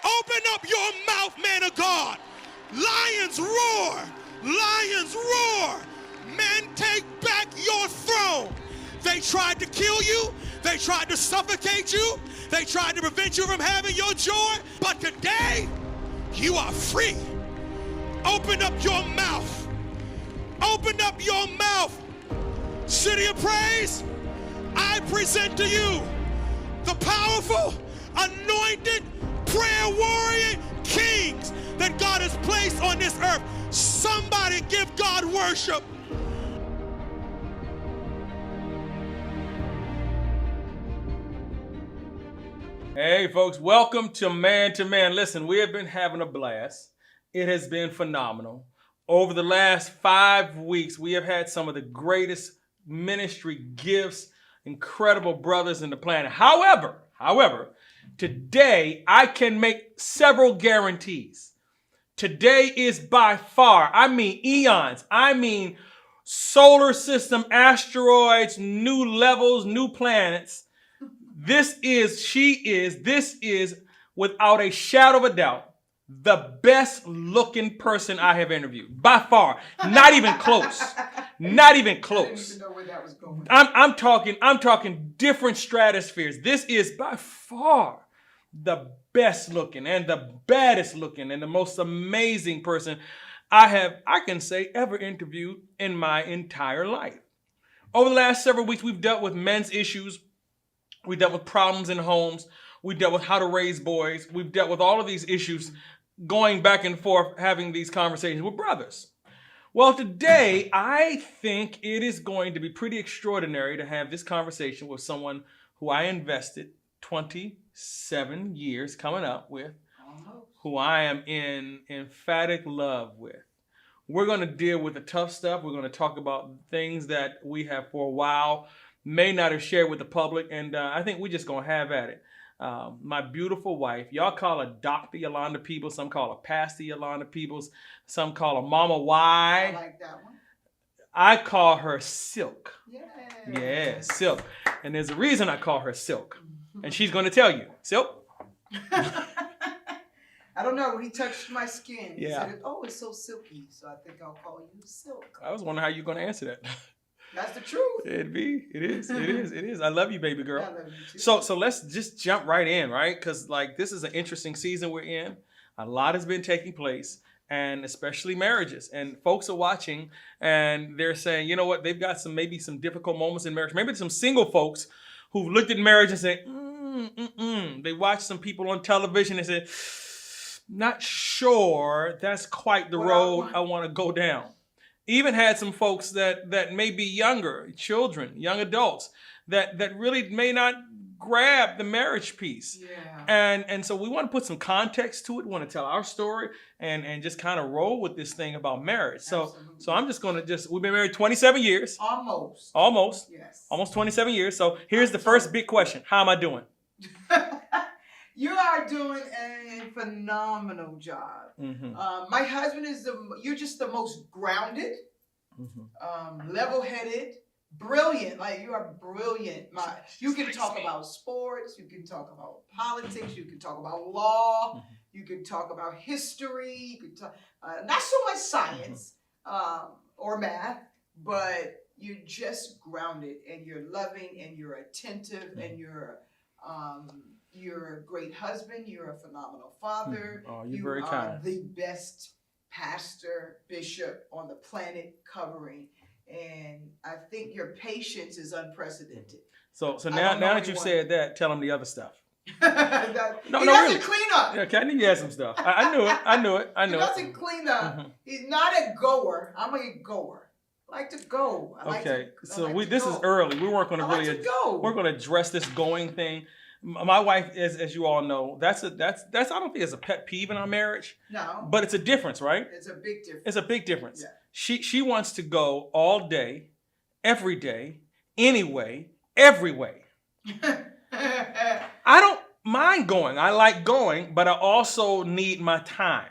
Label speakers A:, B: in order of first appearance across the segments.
A: Open up your mouth, man of God. Lions roar. Lions roar. Men, take back your throne. They tried to kill you. They tried to suffocate you. They tried to prevent you from having your joy. But today, you are free. Open up your mouth. Open up your mouth. City of Praise, I present to you the powerful, anointed, prayer warrior kings that God has placed on this earth. Somebody give God worship.
B: Hey folks, welcome to Man to Man. Listen, we have been having a blast. It has been phenomenal. Over the last 5 weeks, we have had some of the greatest ministry gifts, incredible brothers in the planet. However, today I can make several guarantees. Today is by far, I mean eons, I mean solar system, asteroids, new levels, new planets. This is, without a shadow of a doubt, the best looking person I have interviewed. By far. Not even close. Not even close. I didn't even know where that was going. I'm talking different stratospheres. This is by far the best looking and the baddest looking and the most amazing person I can say, ever interviewed in my entire life. Over the last several weeks, we've dealt with men's issues. We dealt with problems in homes. We dealt with how to raise boys. We've dealt with all of these issues, going back and forth, having these conversations with brothers. Well, today, I think it is going to be pretty extraordinary to have this conversation with someone who I invested 27 years coming up with, who I am in emphatic love with. We're going to deal with the tough stuff. We're going to talk about things that we have for a while may not have shared with the public, and I think we're just going to have at it. My beautiful wife, y'all call her Dr. Ylawnda Peebles, some call her Pastor Ylawnda Peebles, some call her Mama Y.
C: I like that one.
B: I call her Silk.
C: Yeah.
B: Yeah, Silk. And there's a reason I call her Silk, and she's going to tell you. Silk?
C: I don't know. When he touched my skin, he
B: Yeah.
C: said, "Oh, it's so silky." So I think I'll call you Silk.
B: I was wondering how you're going to answer that.
C: That's the truth.
B: It is. I love you, baby girl.
C: I love you too.
B: So let's just jump right in, right? Because this is an interesting season we're in. A lot has been taking place, and especially marriages. And folks are watching, and they're saying, you know what? They've got maybe some difficult moments in marriage. Maybe some single folks who've looked at marriage and said, They watch some people on television and said, not sure that's quite the road I want to go down. Even had some folks that may be younger, children, young adults, that really may not grab the marriage piece.
C: Yeah.
B: And so we want to put some context to it. We want to tell our story and just kind of roll with this thing about marriage. So I'm just going to we've been married 27 years. Almost.
C: Yes.
B: Almost 27 years. So here's the first big question. How am I doing?
C: You are doing a phenomenal job.
B: Mm-hmm.
C: My husband you're just the most grounded, level-headed, brilliant. Like, you are brilliant. You can talk about sports, you can talk about politics, you can talk about law, you can talk about history, you can talk, not so much science or math, but you're just grounded, and you're loving, and you're attentive, and you're a great husband. You're a phenomenal father.
B: Oh, you're
C: you
B: very
C: are
B: kind.
C: the best pastor, bishop on the planet covering. And I think your patience is unprecedented.
B: So now that you've said that, tell them the other stuff.
C: He doesn't
B: really.
C: clean up.
B: Yeah, okay, I knew you had some stuff. I knew it.
C: He doesn't clean up. He's not a goer. I'm a goer. I like to go.
B: This is early. We weren't going to we're going to address this going thing. My wife, as you all know, that's I don't think it's a pet peeve in our marriage.
C: No.
B: But it's a difference, right?
C: It's a big difference.
B: It's a big difference.
C: Yeah.
B: She wants to go all day, every day, anyway, every way. I don't mind going. I like going, but I also need my time.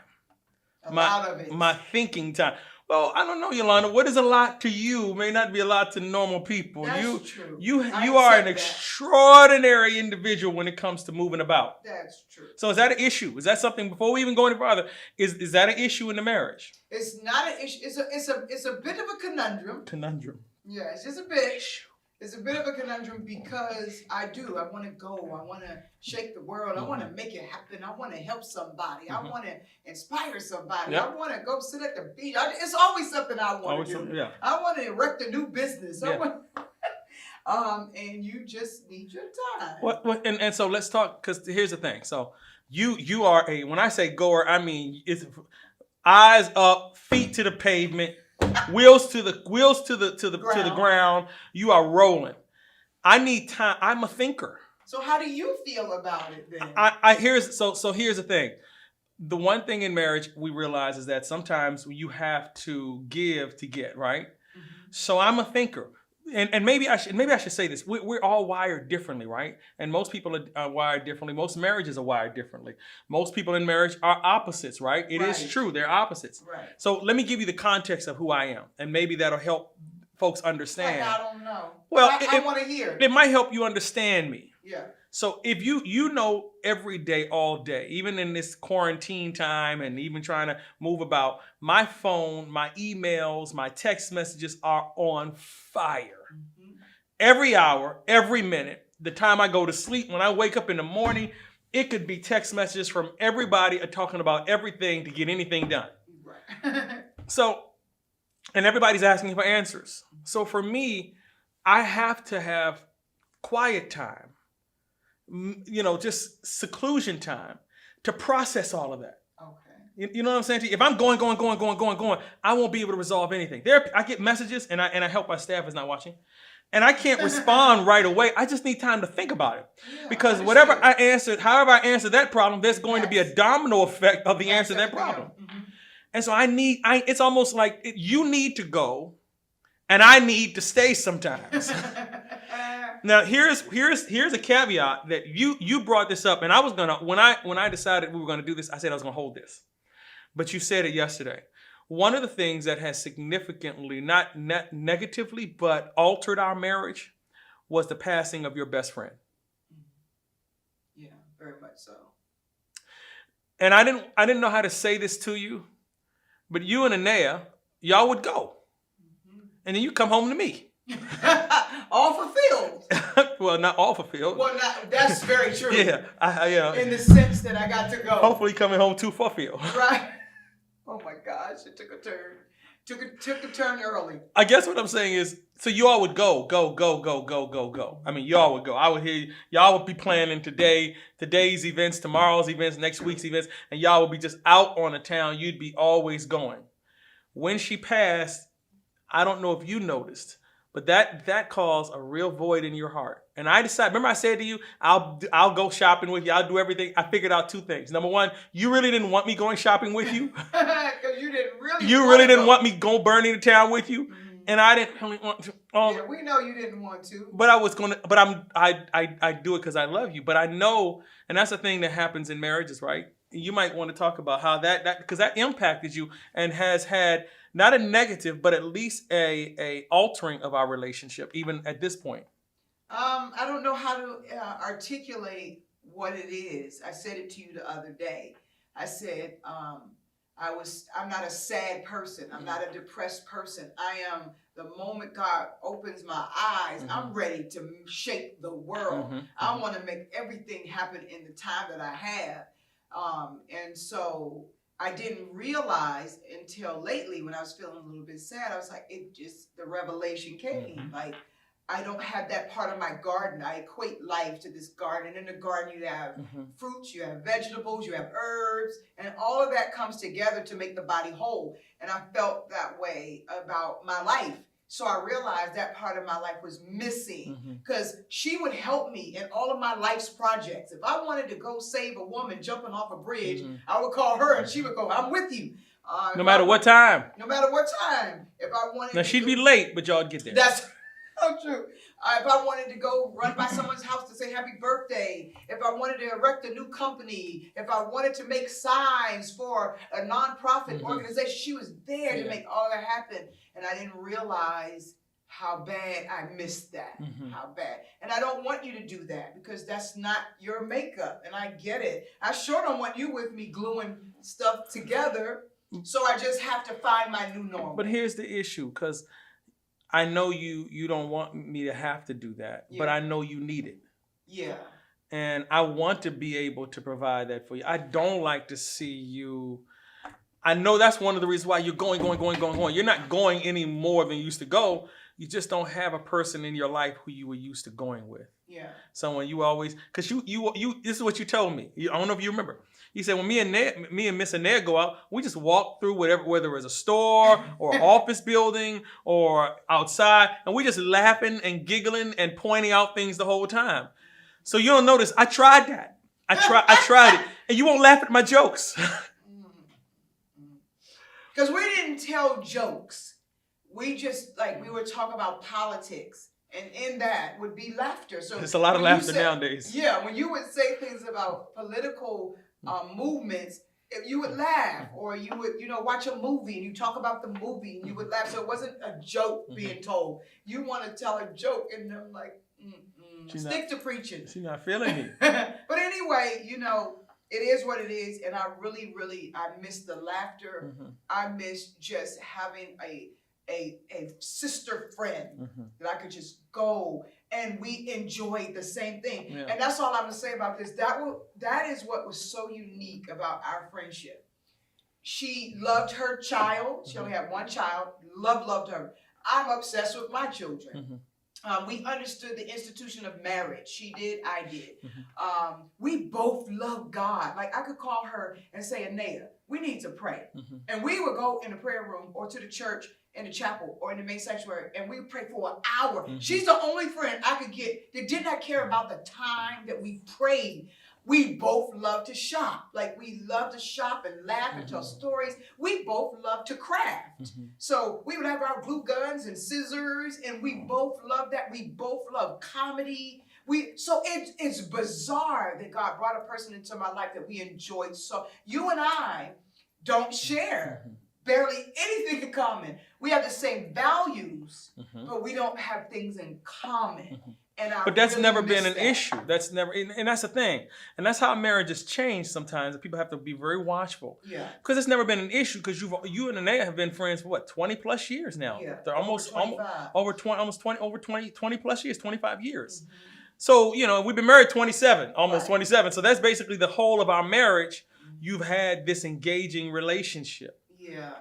C: A lot of it.
B: My thinking time. Well, I don't know, Ylawnda. What is a lot to you may not be a lot to normal people.
C: That's true.
B: You
C: I
B: are an
C: accept that.
B: extraordinary individual when it comes to moving about.
C: That's true.
B: So is that an issue? Is that something, before we even go any further, is that an issue in the marriage?
C: It's not an issue. It's a bit of a conundrum.
B: Conundrum.
C: Yeah, it's just a bit. It's a bit of a conundrum because I want to go. I want to shake the world. I want to make it happen. I want to help somebody. I want to inspire somebody.
B: Yep.
C: I want to go sit at the beach. It's always something I want to do.
B: Yeah.
C: I want to erect a new business.
B: Yeah.
C: And you just need your time.
B: And so let's talk, because here's the thing. So you are when I say goer, I mean it's eyes up, feet to the pavement. Wheels to the ground. You are rolling. I need time. I'm a thinker.
C: So how do you feel about it then?
B: Here's the thing. The one thing in marriage we realize is that sometimes you have to give to get, right? Mm-hmm. So I'm a thinker. And maybe I should say this. We're all wired differently, right? And most people are wired differently. Most marriages are wired differently. Most people in marriage are opposites, right? It is true. They're opposites. Right. So let me give you the context of who I am. And maybe that'll help folks understand.
C: Like, I don't know.
B: Well,
C: I want to hear.
B: It might help you understand me.
C: Yeah.
B: So if you know every day, all day, even in this quarantine time and even trying to move about, my phone, my emails, my text messages are on fire. Mm-hmm. Every hour, every minute, the time I go to sleep, when I wake up in the morning, it could be text messages from everybody talking about everything to get anything done. Right. So, and everybody's asking for answers. So for me, I have to have quiet time. Just seclusion time to process all of that. Okay. You know what I'm saying to you? If I'm going, I won't be able to resolve anything. I get messages and I help my staff is not watching. And I can't respond right away. I just need time to think about it. Yeah, because however I answer that problem, there's going to be a domino effect of the answer to that problem. Mm-hmm. And so it's almost like you need to go and I need to stay sometimes. Now here's a caveat that you brought this up, and I was gonna when I decided we were gonna do this, I said I was gonna hold this, but you said it yesterday. One of the things that has significantly, not negatively, but altered our marriage was the passing of your best friend.
C: Yeah, very much so.
B: And I didn't know how to say this to you, but you and Anea, y'all would go, and then you come home to me.
C: All fulfilled.
B: Well, not all fulfilled.
C: Well, that's very true.
B: Yeah,
C: in the sense that I got to go.
B: Hopefully coming home too fulfilled.
C: Right. Oh my gosh, it took a turn. Took a turn early.
B: I guess what I'm saying is, so you all would go. I mean, y'all would go. I would hear y'all would be planning today's events, tomorrow's events, next week's events, and y'all would be just out on the town. You'd be always going. When she passed, I don't know if you noticed, but that caused a real void in your heart. And I decided, remember I said to you, I'll go shopping with you. I'll do everything. I figured out two things. Number one, you really didn't want me going shopping with you.
C: Because you didn't really.
B: You really didn't want me go burning the town with you. Mm-hmm. And I didn't really want to.
C: Yeah, we know you didn't want to.
B: But I was gonna. But I do it because I love you. But I know, and that's the thing that happens in marriages, right? You might want to talk about how that because that impacted you and has had not a negative, but at least a altering of our relationship, even at this point.
C: I don't know how to articulate what it is. I said it to you the other day. I said, I'm not a sad person. I'm not a depressed person. I am, the moment God opens my eyes, mm-hmm. I'm ready to shape the world. Mm-hmm. I want to make everything happen in the time that I have. And so I didn't realize until lately when I was feeling a little bit sad, I was like, the revelation came. Mm-hmm. Like, I don't have that part of my garden. I equate life to this garden. In the garden, you have mm-hmm. fruits, you have vegetables, you have herbs, and all of that comes together to make the body whole. And I felt that way about my life. So I realized that part of my life was missing because she would help me in all of my life's projects. If I wanted to go save a woman jumping off a bridge, I would call her and she would go, I'm with you.
B: No matter what time.
C: No matter what time. If I wanted
B: now, she'd be late, but y'all'd get there.
C: So true. If I wanted to go run by someone's house to say happy birthday, if I wanted to erect a new company, if I wanted to make signs for a nonprofit organization, she was there to make all that happen. And I didn't realize how bad I missed that. How bad. And I don't want you to do that because that's not your makeup. And I get it. I sure don't want you with me gluing stuff together. So I just have to find my new normal.
B: But here's the issue, because I know you don't want me to have to do that, but I know you need it.
C: Yeah.
B: And I want to be able to provide that for you. I don't like to see you. I know that's one of the reasons why you're going. You're not going any more than you used to go. You just don't have a person in your life who you were used to going with.
C: Yeah.
B: Someone you always, because you this is what you told me. I don't know if you remember. You said when me and Miss and Ned go out, we just walk through whether it's a store or office building or outside, and we just laughing and giggling and pointing out things the whole time. So you don't notice. I tried that. I tried it, and you won't laugh at my jokes.
C: Because we didn't tell jokes. We just, we were talking about politics. And in that would be laughter. So
B: there's a lot of laughter nowadays.
C: Yeah, when you would say things about political movements, if you would laugh, or you would, watch a movie and you talk about the movie and you would laugh. So it wasn't a joke being told. You want to tell a joke, and I'm like, stick to preaching.
B: She's not feeling me.
C: But anyway, it is what it is, and I really, I miss the laughter. I miss just having a sister friend that I could just go and we enjoyed the same thing. Yeah. And that's all I'm gonna say about this. That is what was so unique about our friendship. She loved her child. She only had one child. Loved her. I'm obsessed with my children. We understood the institution of marriage. She did, I did. We both love God. Like, I could call her and say, Anea, we need to pray. And we would go in the prayer room or to the church, in the chapel or in the main sanctuary, and we pray for an hour. She's the only friend I could get that did not care about the time that we prayed. We both love to shop. Like, we love to shop and laugh and tell stories. We both love to craft. So we would have our glue guns and scissors, and we both love that. We both love comedy. So it's bizarre that God brought a person into my life that we enjoyed. So you and I don't share barely anything in common. We have the same values, but we don't have things in common. But
B: that's never been an issue. That's never, and that's the thing. And that's how marriages change sometimes. People have to be very watchful. Yeah. Because it's never been an issue, because you and Anea have been friends for 20 plus years now. Yeah. They're almost 20 plus years, 25 years. So, we've been married 27, almost 27. So that's basically the whole of our marriage. You've had this engaging relationship. Yeah.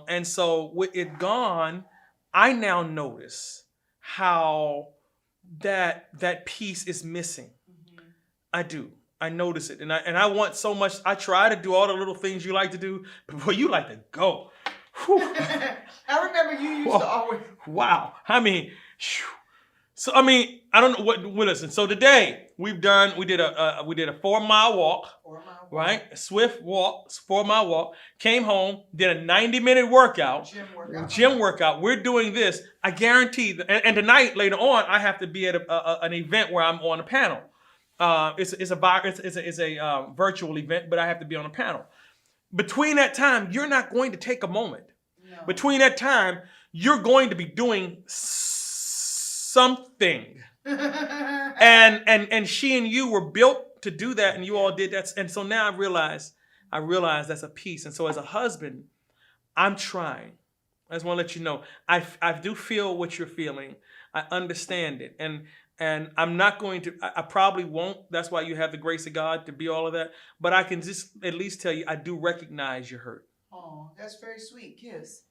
B: And so with it gone, I now notice how that piece is missing. I do. I notice it. And I want so much. I try to do all the little things you like to do, but boy, you like to go.
C: I remember you used to always.
B: Wow. So, I don't know what, listen. So today we did a 4-mile walk, right? A swift walk, 4-mile walk. Came home, did a 90-minute workout. Gym workout. We're doing this. I guarantee and tonight, later on, I have to be at an event where I'm on a panel. It's a virtual event, but I have to be on a panel. Between that time, you're not going to take a moment. No. Between that time, you're going to be doing something. and she and you were built to do that, and you all did that. And so now I realize that's a piece. And so as a husband, I'm trying. I just want to let you know, I do feel what you're feeling. I understand it. And I'm not going to, I probably won't. That's why you have the grace of God to be all of that. But I can just at least tell you, I do recognize your hurt.
C: Oh, that's very sweet. Kiss.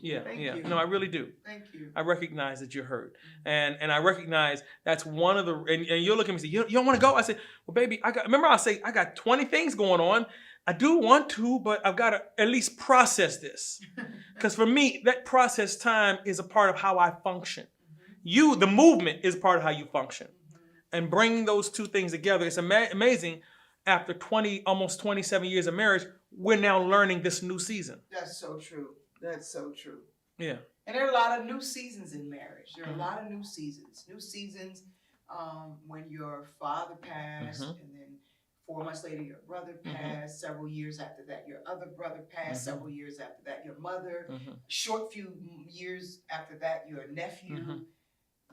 B: Yeah. No, I really do.
C: Thank you.
B: I recognize that you're hurt. And I recognize that's one of the, and you'll look at me and say, you don't want to go? I said, well, baby, I got 20 things going on. I do want to, but I've got to at least process this. Because for me, that process time is a part of how I function. The movement is part of how you function. And bringing those two things together, it's amazing. After almost 27 years of marriage, we're now learning this new season.
C: That's so true. That's so true.
B: Yeah.
C: And there are a lot of new seasons in marriage. There are a lot of new seasons. New seasons when your father passed, and then 4 months later your brother passed. Several years after that, your other brother passed. Several years after that, your mother. Short few years after that, your nephew.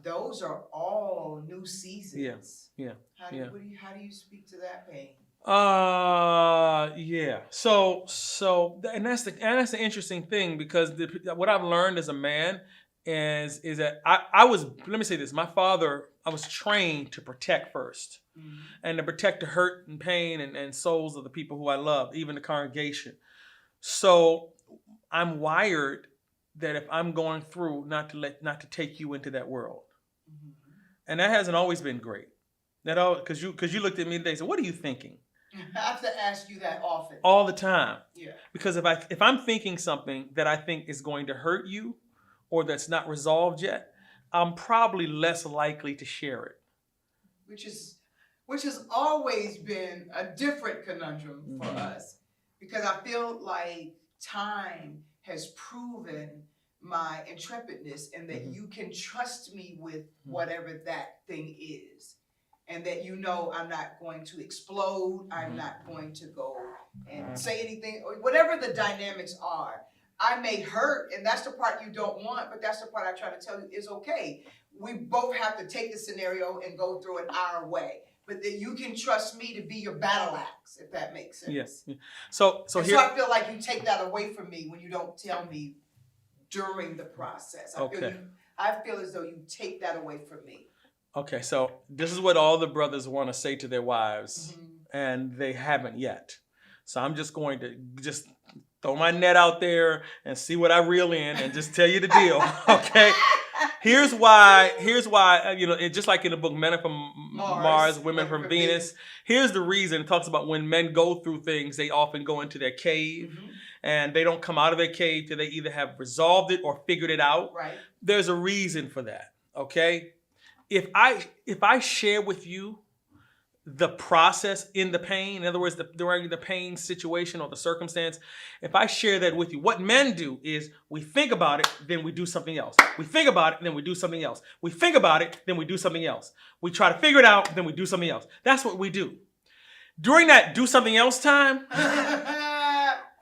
C: Those are all new seasons.
B: Yeah.
C: How do you speak to that pain?
B: Yeah. So, and that's the interesting thing, because what I've learned as a man is that I was, let me say this, my father, I was trained to protect first, and to protect the hurt and pain and souls of the people who I love, even the congregation. So I'm wired that if I'm going through, not to take you into that world, and that hasn't always been great. Because you looked at me today and said, "What are you thinking?"
C: I have to ask you that often.
B: All the time.
C: Yeah.
B: Because if I'm thinking something that I think is going to hurt you, or that's not resolved yet, I'm probably less likely to share it.
C: Which has always been a different conundrum for us, because I feel like time has proven my intrepidness, and that you can trust me with whatever that thing is. And that I'm not going to explode, I'm not going to go and say anything, or whatever the dynamics are. I may hurt, and that's the part you don't want, but that's the part I try to tell you is okay. We both have to take the scenario and go through it our way. But that you can trust me to be your battle axe, if that makes sense.
B: Yes. So
C: I feel like you take that away from me when you don't tell me during the process. I feel as though you take that away from me.
B: Okay, so this is what all the brothers want to say to their wives, and they haven't yet. So I'm just going to throw my net out there and see what I reel in, and just tell you the deal. Okay. Here's why. Just like in the book Men Are from Mars, Women from Venus. Here's the reason. It talks about when men go through things, they often go into their cave, and they don't come out of their cave till they either have resolved it or figured it out.
C: Right.
B: There's a reason for that. Okay. If I share with you the process in the pain, in other words, during the pain situation or the circumstance, if I share that with you, what men do is we think about it, then we do something else. We think about it, then we do something else. We think about it, then we do something else. We try to figure it out, then we do something else. That's what we do. During that do something else time,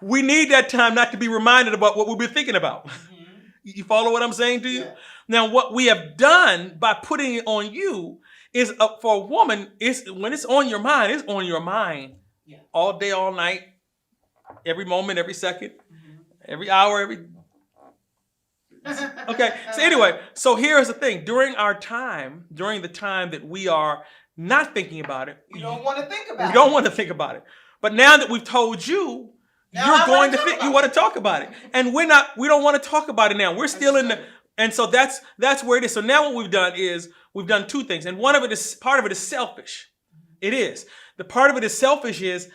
B: we need that time not to be reminded about what we've been thinking about. You follow what I'm saying to you? Yeah. Now, what we have done by putting it on you is, for a woman, when it's on your mind, it's on your mind all day, all night, every moment, every second, every hour, Okay, so anyway, so here's the thing. During the time that we are not thinking about it.
C: You don't want to think about it.
B: We don't want to think about it. But now that we've told you, you want to talk about it. And we don't want to talk about it now. We're still and so that's where it is. So now what we've done is we've done two things. And part of it is selfish. It is. The part of it is selfish is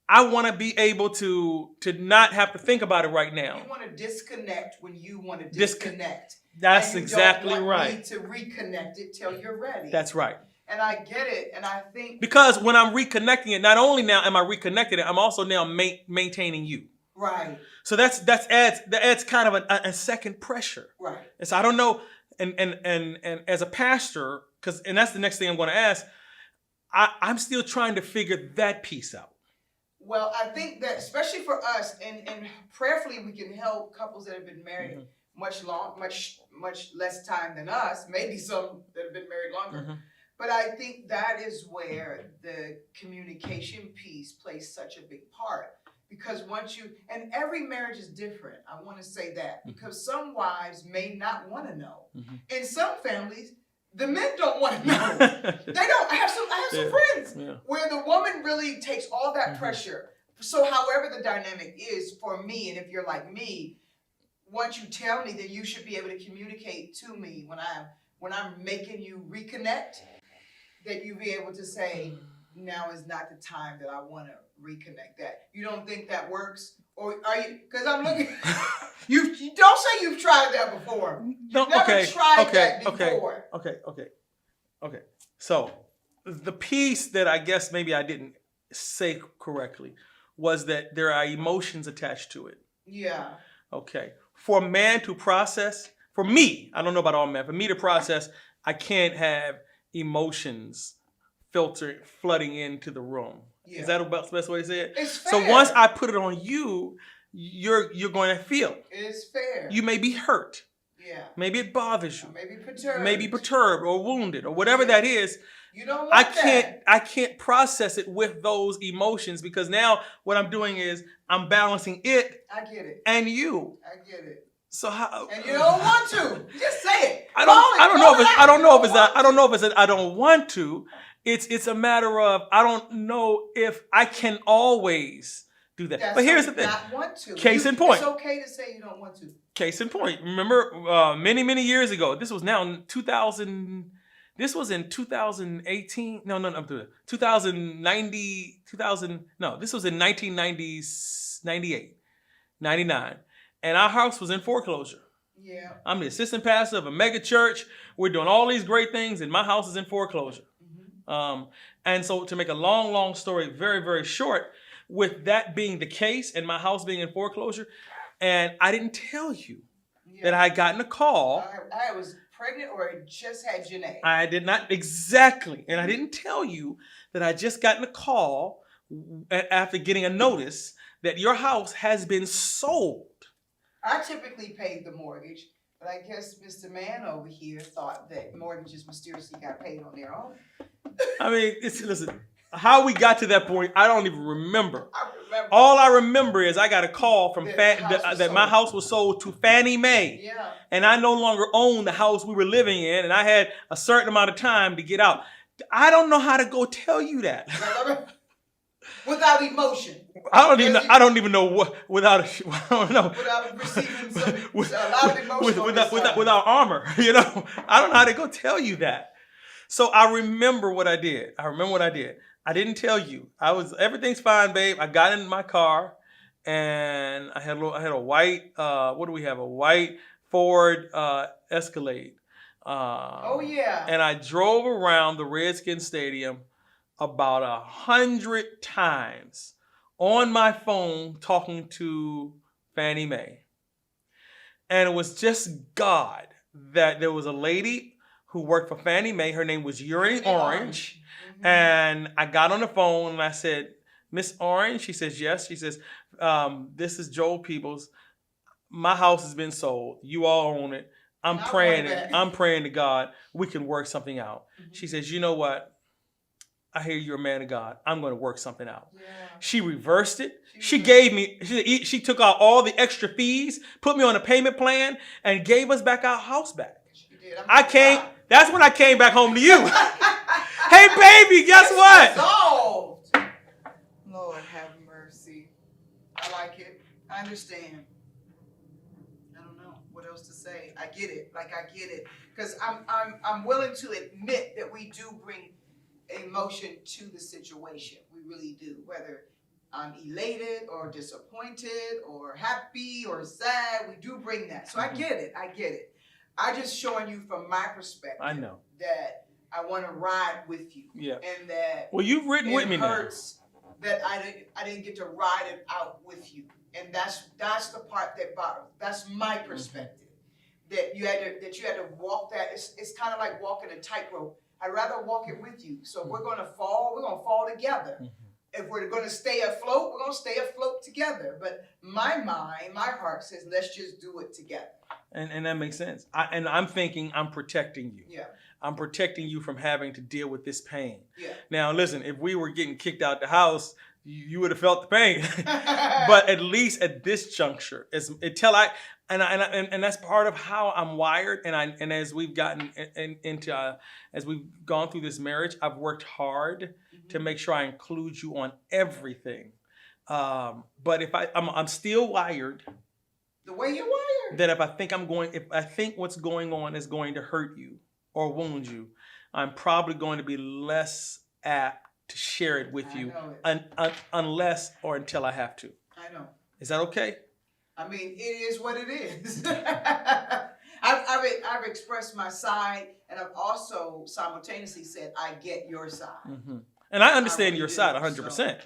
B: I want to be able to not have to think about it right now.
C: You want to disconnect when you want to disconnect.
B: That's exactly right.
C: You don't want me to reconnect it till you're ready.
B: That's right.
C: And I get it, and I think
B: because when I'm reconnecting it, not only now am I reconnecting it, I'm also now maintaining you.
C: Right.
B: So that adds kind of a second pressure.
C: Right.
B: And so I don't know, and as a pastor, and that's the next thing I'm going to ask. I'm still trying to figure that piece out.
C: Well, I think that especially for us, and prayerfully we can help couples that have been married much less time than us. Maybe some that have been married longer. But I think that is where the communication piece plays such a big part. Because and every marriage is different. I want to say that. Because some wives may not want to know. In some families, the men don't want to know. They don't. I have some friends where the woman really takes all that pressure. So however the dynamic is for me, and if you're like me, once you tell me, then you should be able to communicate to me when I'm making you reconnect, that you be able to say, now is not the time that I want to reconnect that. You don't think that works? Or are you, because I'm looking, you don't say you've tried that before. You've never tried that before.
B: Okay. So the piece that I guess maybe I didn't say correctly was that there are emotions attached to it.
C: Yeah.
B: Okay. For a man to process, for me, I don't know about all men, for me to process, I can't have emotions flooding into the room.
C: Yeah.
B: Is that about the best way to say it?
C: It's fair.
B: So once I put it on you, you're going to feel.
C: It's fair.
B: You may be hurt.
C: Yeah.
B: Maybe it bothers you.
C: Maybe perturbed.
B: Or wounded or whatever that is.
C: You don't want that.
B: I can't process it with those emotions because now what I'm doing is I'm balancing it.
C: I get it.
B: And you.
C: I get it.
B: So how?
C: And you don't want to. Just say it.
B: I don't know if it's I don't want to. It's a matter of I don't know if I can always do that. But here's the thing.
C: Not want to.
B: Case in point.
C: It's okay to say you don't want to.
B: Case in point. Remember many years ago. This was now in 2000. This was in 2018. No, I'm doing it. 2090. 2000. No, this was in 1998, 99, and our house was in foreclosure.
C: Yeah.
B: I'm the assistant pastor of a mega church. We're doing all these great things, and my house is in foreclosure. And so to make a long story very, very short, with that being the case and my house being in foreclosure, and I didn't tell you that I had gotten a call.
C: I was pregnant or just had Janae.
B: I did not exactly. And I didn't tell you that I just gotten a call after getting a notice that your house has been sold.
C: I typically paid the mortgage, but I guess Mr. Man over here thought that mortgages mysteriously got paid on their own.
B: I mean, listen, how we got to that point, I don't even remember.
C: I remember.
B: All I remember is I got a call from that my house was sold to Fannie Mae.
C: Yeah.
B: And I no longer owned the house we were living in, and I had a certain amount of time to get out. I don't know how to go tell you that.
C: Without emotion.
B: I don't even know what without
C: receiving a lot of emotion
B: without armor. You know, I don't know how to go tell you that. So I remember what I did. I didn't tell you. Everything's fine, babe. I got in my car, and I had a white. What do we have? A white Ford Escalade.
C: Oh yeah.
B: And I drove around the Redskins Stadium about 100 times on my phone talking to Fannie Mae. And it was just God that there was a lady who worked for Fannie Mae. Her name was Yuri Orange. Mm-hmm. And I got on the phone and I said, Miss Orange? She says, yes. She says, this is Joel Peebles. My house has been sold. You all own it. I'm praying to God we can work something out. Mm-hmm. She says, you know what? I hear you're a man of God. I'm going to work something out. Yeah. She reversed it. She took out all the extra fees, put me on a payment plan, and gave us back our house back.
C: She did.
B: That's when I came back home to you. Hey, baby, guess what?
C: Resolved. Lord have mercy. I like it. I understand. I don't know what else to say. I get it. I get it. Because I'm willing to admit that we do bring emotion to the situation. We really do. Whether I'm elated or disappointed or happy or sad, we do bring that. So I get it. I just showing you from my perspective.
B: I know
C: that I want to ride with you.
B: Yeah.
C: And that
B: you've ridden with me now.
C: It hurts that I didn't get to ride it out with you. And that's the part that bothers. That's my perspective. Mm-hmm. That you had to walk that. It's kind of like walking a tightrope. I'd rather walk it with you. So if we're going to fall together. Mm-hmm. If we're going to stay afloat, we're going to stay afloat together. But my mind, my heart says, let's just do it together.
B: And that makes sense. I'm thinking I'm protecting you.
C: Yeah.
B: I'm protecting you from having to deal with this pain.
C: Yeah.
B: Now, listen, if we were getting kicked out the house, you would have felt the pain. But at least at this juncture, and that's part of how I'm wired. And as we've gotten as we've gone through this marriage, I've worked hard to make sure I include you on everything. But if I'm still wired.
C: The way you're wired.
B: That if I think what's going on is going to hurt you or wound you, I'm probably going to be less apt to share it with you unless or until I have to.
C: I know.
B: Is that okay?
C: I mean, it is what it is. I've expressed my side, and I've also simultaneously said I get your side.
B: Mm-hmm. And I understand
C: really
B: your
C: do.
B: side 100%.
C: So, yeah.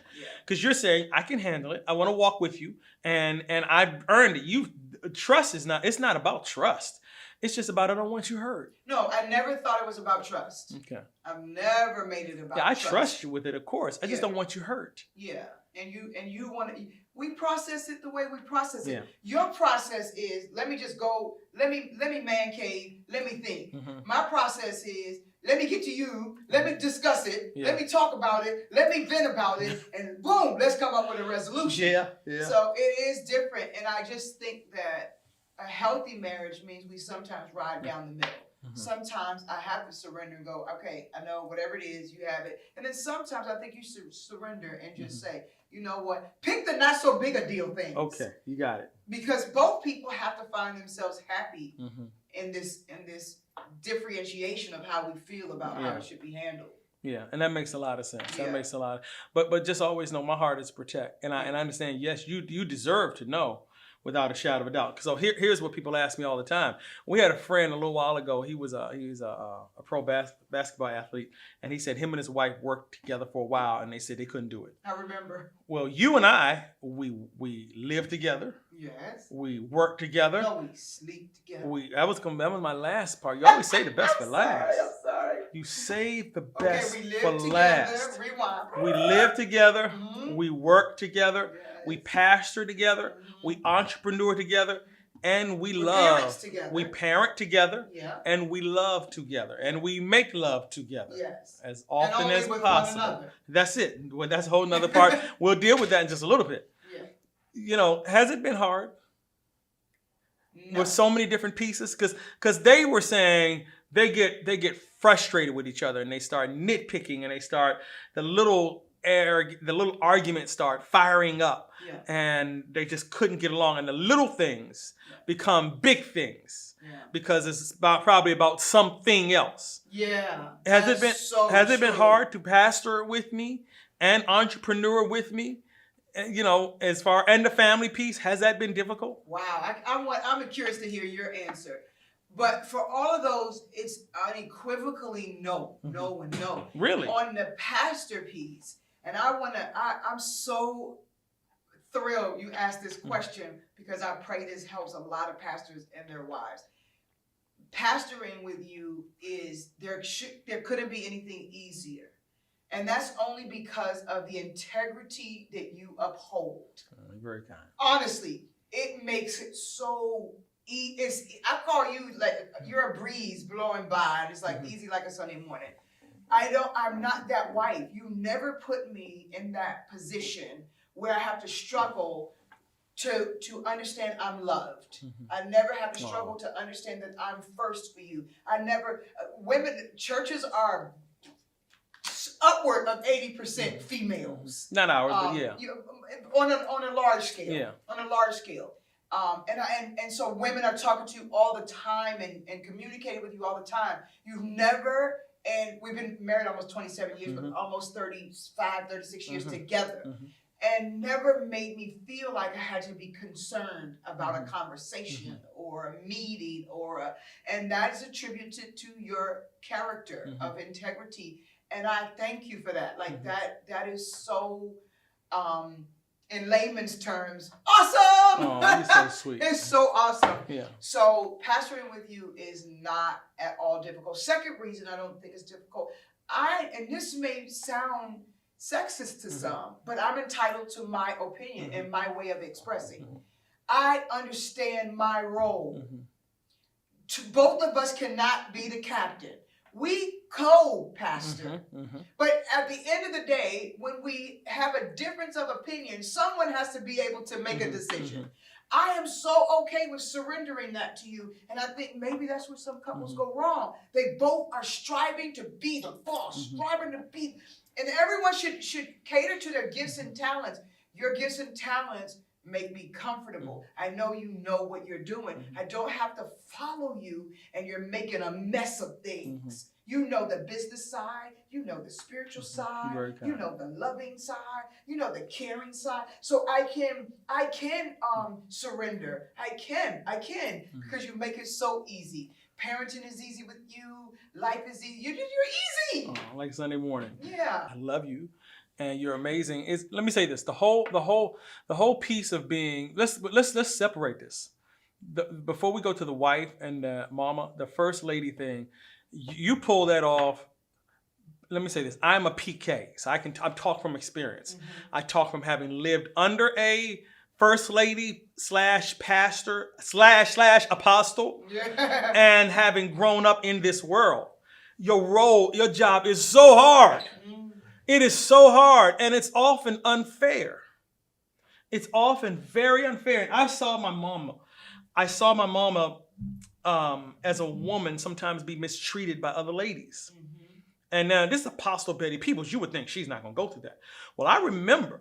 B: Because you're saying, I can handle it. I want to walk with you. And I've earned it. Trust is not, it's not about trust. It's just about, I don't want you hurt.
C: No, I never thought it was about trust.
B: Okay.
C: I've never made it about
B: Yeah, I
C: trust.
B: trust you with it, of course. I just don't want you hurt.
C: Yeah. And you want to, we process it the way we process it.
B: Yeah.
C: Your process is, let me just go, let me man cave, let me think. My process is, let me get to you, let me discuss it, let me talk about it, let me vent about it, and boom, let's come up with a resolution.
B: Yeah.
C: So it is different, and I just think that a healthy marriage means we sometimes ride down the middle. Sometimes I have to surrender and go, okay, I know whatever it is, you have it. And then sometimes I think you should surrender and just say, you know what, pick the not so big a deal things.
B: Okay, you got it.
C: Because both people have to find themselves happy in this differentiation of how we feel about how it should be handled.
B: Yeah, and that makes a lot of sense.
C: Yeah.
B: That makes a lot. But just always know my heart is protect, and I understand. Yes, you deserve to know without a shadow of a doubt. So here's what people ask me all the time. We had a friend a little while ago. He was a pro basketball athlete, and he said him and his wife worked together for a while, and they said they couldn't do it.
C: I remember.
B: Well, you and I, we live together.
C: Yes.
B: We work together.
C: No, we sleep together.
B: That was my last part. You always say the best for last.
C: I'm sorry.
B: You save the best
C: we live
B: for
C: together.
B: last.
C: Rewind.
B: We live together. We work together.
C: Yes.
B: We pastor together. We entrepreneur together. And we
C: We're
B: love.
C: parents together.
B: We parent together.
C: Yeah.
B: And we love together. And we make love together.
C: Yes.
B: As often
C: only
B: as
C: with
B: possible.
C: one another.
B: That's it. Well, that's a whole nother part. We'll deal with that in just a little bit.
C: Yeah.
B: You know, has it been hard?
C: No.
B: With so many different pieces? Because they were saying they get frustrated with each other and they start nitpicking and they start the little arguments start firing up and they just couldn't get along, and the little things become big things because it's probably about something else.
C: Yeah.
B: Has it been hard to pastor with me and entrepreneur with me? You know, as far and the family piece, has that been difficult?
C: Wow, I'm curious to hear your answer. But for all of those, it's unequivocally no, no, and no.
B: Really?
C: On the pastor piece, and I'm so thrilled you asked this question because I pray this helps a lot of pastors and their wives. Pastoring with you is there couldn't be anything easier. And that's only because of the integrity that you uphold.
B: Very kind.
C: Honestly, it makes it so easy. I call you like you're a breeze blowing by, and it's like easy like a Sunday morning. I'm not that wife. You never put me in that position where I have to struggle to understand I'm loved. I never have to struggle to understand that I'm first for you. Churches are upward of 80% females.
B: Not ours, but yeah.
C: On a large scale.
B: Yeah.
C: On a large scale. And so women are talking to you all the time and communicating with you all the time. You've never, and we've been married almost 27 years, but almost 35, 36 years together. And never made me feel like I had to be concerned about a conversation or a meeting and that's attributed to your character of integrity. And I thank you for that. Like that is so, in layman's terms, awesome.
B: Oh, you're so sweet.
C: It's so awesome.
B: Yeah.
C: So pastoring with you is not at all difficult. Second reason I don't think it's difficult, and this may sound sexist to some, but I'm entitled to my opinion and my way of expressing. I understand my role. Both of us cannot be the captain. We co-pastor. But at the end of the day, when we have a difference of opinion, someone has to be able to make a decision. I am so okay with surrendering that to you. And I think maybe that's where some couples go wrong. They both are striving to be the boss, striving to be, and everyone should cater to their gifts and talents. Your gifts and talents make me comfortable. I know you know what you're doing. I don't have to follow you and you're making a mess of things. You know the business side, you know the spiritual side, you know the loving side, you know the caring side. So I can surrender. I can because you make it so easy. Parenting is easy with you. life is easy. You're easy.
B: Oh, like Sunday morning.
C: Yeah.
B: I love you, and you're amazing. Let me say this: the whole piece of being. Let's separate this. Before we go to the wife and the mama, the first lady thing, you pull that off. Let me say this: I'm a PK, so I talk from experience.
C: Mm-hmm.
B: I talk from having lived under a first lady / pastor / apostle,
C: Yeah.
B: and having grown up in this world. Your job is so hard.
C: Mm-hmm.
B: It is so hard, and it's often unfair. It's often very unfair. And I saw my mama as a woman sometimes be mistreated by other ladies.
C: Mm-hmm.
B: And now this is Apostle Betty Peebles. You would think she's not going to go through that. Well, I remember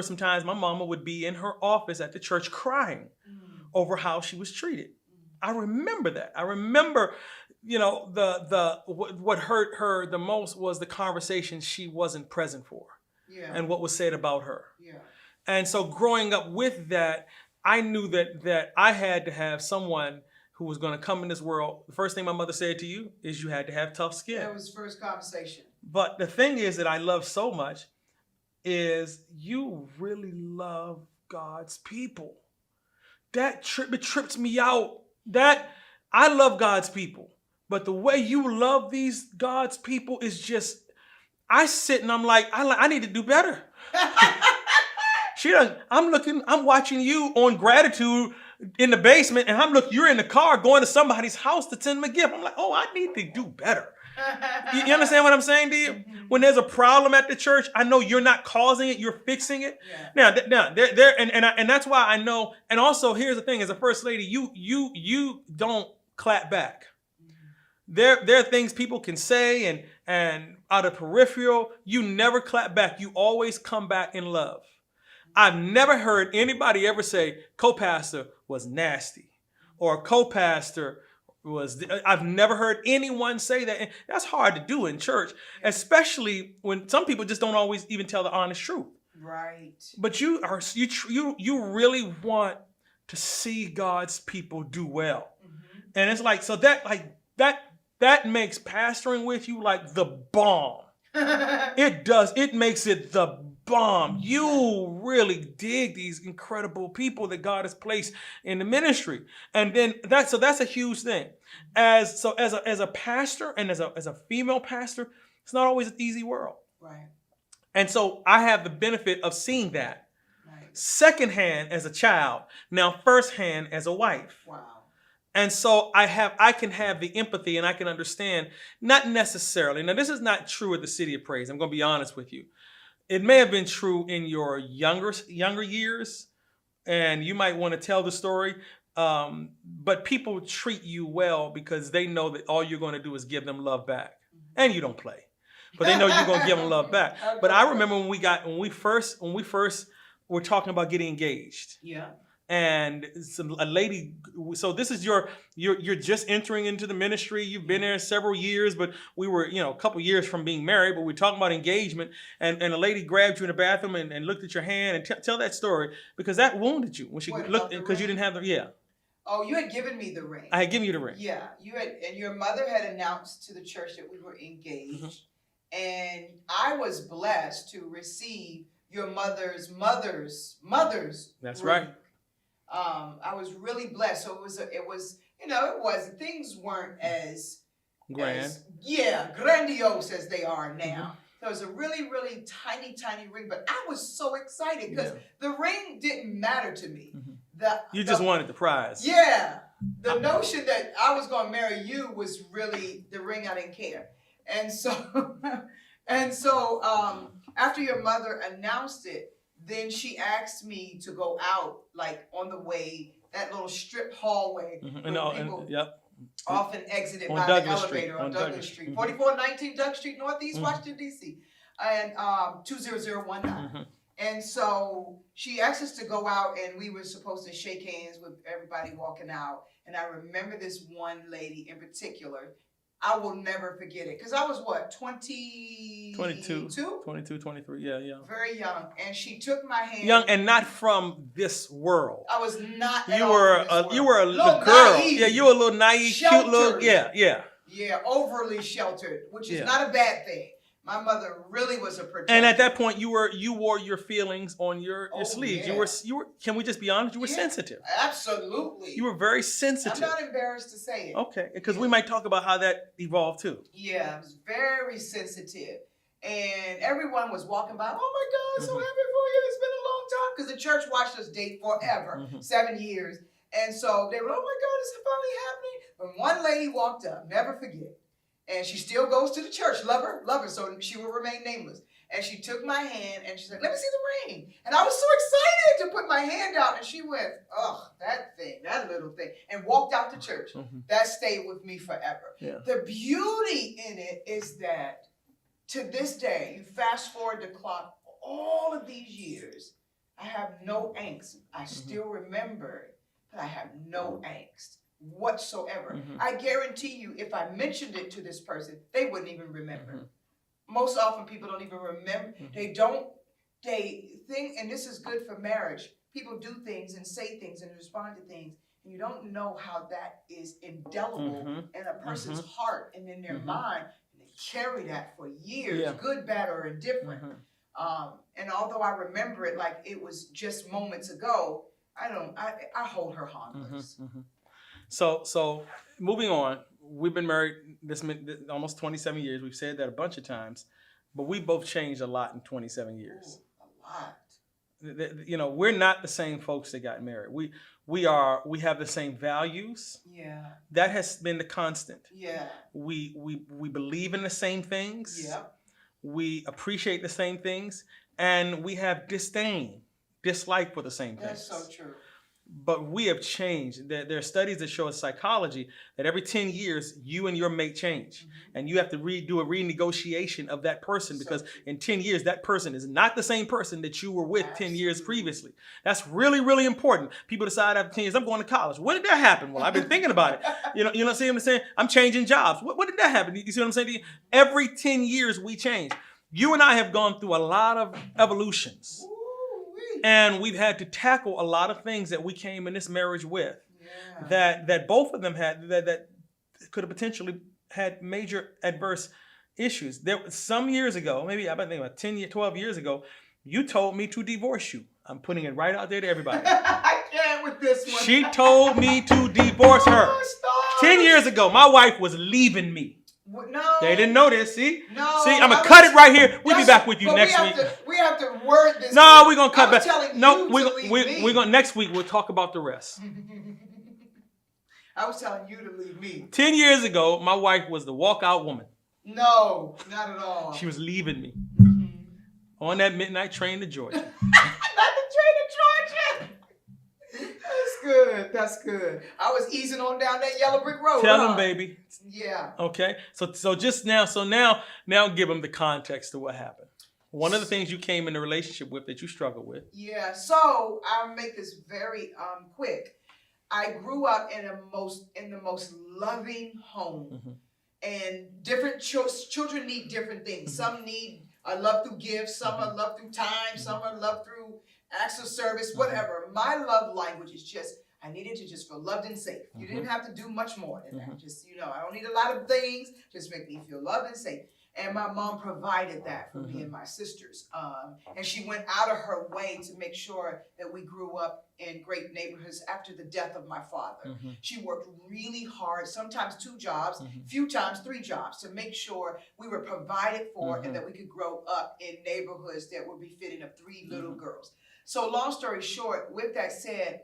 B: sometimes my mama would be in her office at the church crying over how she was treated. I remember that. I remember, what hurt her the most was the conversation she wasn't present for, and what was said about her.
C: Yeah.
B: And so growing up with that, I knew that I had to have someone who was going to come in this world. The first thing my mother said to you is you had to have tough skin.
C: That was the first conversation.
B: But the thing is that I love so much is you really love God's people. It trips me out. That I love God's people, but the way you love these God's people is just, I sit and I'm like, I need to do better. I'm watching you on Gratitude in the basement, and you're in the car going to somebody's house to send them a gift. I'm like, oh, I need to do better. You understand what I'm saying to you?
C: Mm-hmm.
B: When there's a problem at the church, I know you're not causing it, you're fixing it.
C: Yeah.
B: Now, and that's why I know. And also, here's the thing: as a first lady, you don't clap back.
C: Mm-hmm.
B: There are things people can say and out of peripheral, you never clap back. You always come back in love. I've never heard anybody ever say co-pastor was nasty or co-pastor was. I've never heard anyone say that. And that's hard to do in church, especially when some people just don't always even tell the honest truth.
C: Right.
B: But you really want to see God's people do well, and it's like so that makes pastoring with you like the bomb. It does. It makes it the bomb. You really dig these incredible people that God has placed in the ministry, and then that's a huge thing. As a pastor and as a female pastor, it's not always an easy world.
C: Right.
B: And so I have the benefit of seeing that secondhand as a child, now firsthand as a wife.
C: Wow.
B: And so I can have the empathy and I can understand, not necessarily. Now, this is not true at the City of Praise. I'm going to be honest with you. It may have been true in your younger years, and you might want to tell the story. But people treat you well because they know that all you're going to do is give them love back, and you don't play. But they know you're going to give them love back. But I remember when we first were talking about getting engaged.
C: Yeah.
B: And a lady, so this is you're just entering into the ministry. You've been there several years, but we were, a couple years from being married, but we're talking about engagement. And a lady grabbed you in the bathroom and looked at your hand and tell that story because that wounded you when she looked, because you didn't have
C: Oh, you had given me the ring.
B: I had given you the ring.
C: Yeah, you had, and your mother had announced to the church that we were engaged, and I was blessed to receive your mother's
B: That's
C: ring.
B: right.
C: I was really blessed. So things weren't as
B: Grand.
C: Grandiose as they are now. So it was a really, really tiny, tiny ring, but I was so excited because the ring didn't matter to me.
B: You just wanted the prize.
C: Yeah. The notion that I was going to marry you was really the ring. I didn't care. And so, after your mother announced it, then she asked me to go out, like on the way, that little strip hallway where people often exited by the elevator on Douglas Street. 4419 Doug Street, Northeast, Washington, D.C. And 20019. And so she asked us to go out, and we were supposed to shake hands with everybody walking out. And I remember this one lady in particular. I will never forget it. Because I was, 22,
B: 23. Yeah.
C: Very young. And she took my hand.
B: Young and not from this world.
C: I was not
B: You were a little girl.
C: Naive.
B: Yeah, you were a little naive,
C: Sheltered.
B: cute little, yeah.
C: Yeah, overly sheltered, which is
B: Yeah.
C: not a bad thing. My mother really was a protector.
B: And at that point, you wore your feelings on your
C: Oh,
B: sleeves.
C: yeah.
B: You were. Can we just be honest? You were
C: Yeah,
B: sensitive.
C: Absolutely.
B: You were very sensitive.
C: I'm not embarrassed to say it.
B: Okay, because we might talk about how that evolved too.
C: Yeah, I was very sensitive. And everyone was walking by, oh my God, so
B: Mhm.
C: happy for you. It's been a long time. Because the church watched us date forever,
B: Mhm.
C: 7 years. And so they were, oh my God, it's finally happening. But one lady walked up, never forget. And she still goes to the church, love her, so she will remain nameless. And she took my hand and she said, let me see the ring. And I was so excited to put my hand out. And she went, oh, that thing, that little thing, and walked out the church.
B: Mhm.
C: That stayed with me forever.
B: Yeah.
C: The beauty in it is that to this day, you fast forward the clock all of these years, I have no angst. I still remember it, but I have no angst whatsoever.
B: Mhm.
C: I guarantee you, if I mentioned it to this person, they wouldn't even remember.
B: Mhm.
C: Most often people don't even remember.
B: Mhm.
C: They think, and this is good for marriage, people do things and say things and respond to things, and you don't know how that is indelible
B: Mhm.
C: in a person's
B: Mhm.
C: heart and in their
B: Mhm.
C: mind. And they carry that for years,
B: Yeah.
C: good, bad, or indifferent.
B: Mhm.
C: And although I remember it like it was just moments ago, I hold her harmless.
B: Mhm. Mhm. So moving on, we've been married this almost 27 years. We've said that a bunch of times, but we both changed a lot in 27 years.
C: Ooh, a lot.
B: You know, we're not the same folks that got married. We have the same values.
C: Yeah.
B: That has been the constant.
C: Yeah.
B: We believe in the same things.
C: Yep.
B: We appreciate the same things, and we have dislike for the same things.
C: That's so true.
B: But we have changed. There are studies that show in psychology that every 10 years, you and your mate change.
C: Mm-hmm.
B: And you have to do a renegotiation of that person because
C: So true.
B: in 10 years, that person is not the same person that you were with 10 years
C: Absolutely.
B: previously. That's really, really important. People decide after 10 years, I'm going to college. When did that happen? Well, I've been thinking about it. You know what I'm saying? I'm changing jobs. What did that happen? You see what I'm saying to you? Every 10 years, we change. You and I have gone through a lot of evolutions.
C: Ooh-wee.
B: And we've had to tackle a lot of things that we came in this marriage with.
C: Yeah.
B: That both of them had that could have potentially had major adverse issues. There some years ago, maybe I think about 12 years ago, you told me to divorce you. I'm putting it right out there to everybody.
C: I can't with this one.
B: She told me to divorce her.
C: Oh, stop.
B: 10 years ago, my wife was leaving me.
C: No.
B: They didn't know this. See?
C: No.
B: See, I'm going to cut it right here. We'll be back with you
C: But
B: next week.
C: We have to word this.
B: No, we're going to cut
C: I was
B: back.
C: telling
B: No,
C: you
B: we're
C: to leave me.
B: going to next week we'll talk about the rest.
C: I was telling you to leave me.
B: 10 years ago, my wife was the walkout woman.
C: No, not at all.
B: She was leaving me
C: Mhm.
B: on that midnight train to Georgia.
C: Not the train to Georgia. That's good. That's good. I was easing on down that yellow brick road.
B: Tell them, baby.
C: Yeah.
B: Okay. So just now, now give them the context of what happened. One of the things you came in a relationship with that you struggled with.
C: Yeah. So I'll make this very quick. I grew up in the most loving home,
B: Mhm.
C: and different children need different things. Some need love through gifts, some are love through time, some are love through acts of service, whatever. My love language is just I needed to just feel loved and safe. You didn't have to do much more than that. Just I don't need a lot of things. Just make me feel loved and safe. And my mom provided that for me and my sisters. And she went out of her way to make sure that we grew up in great neighborhoods after the death of my father. She worked really hard, sometimes 2 jobs, few times 3 jobs, to make sure we were provided for and that we could grow up in neighborhoods that were befitting of 3 little girls. So long story short, with that said,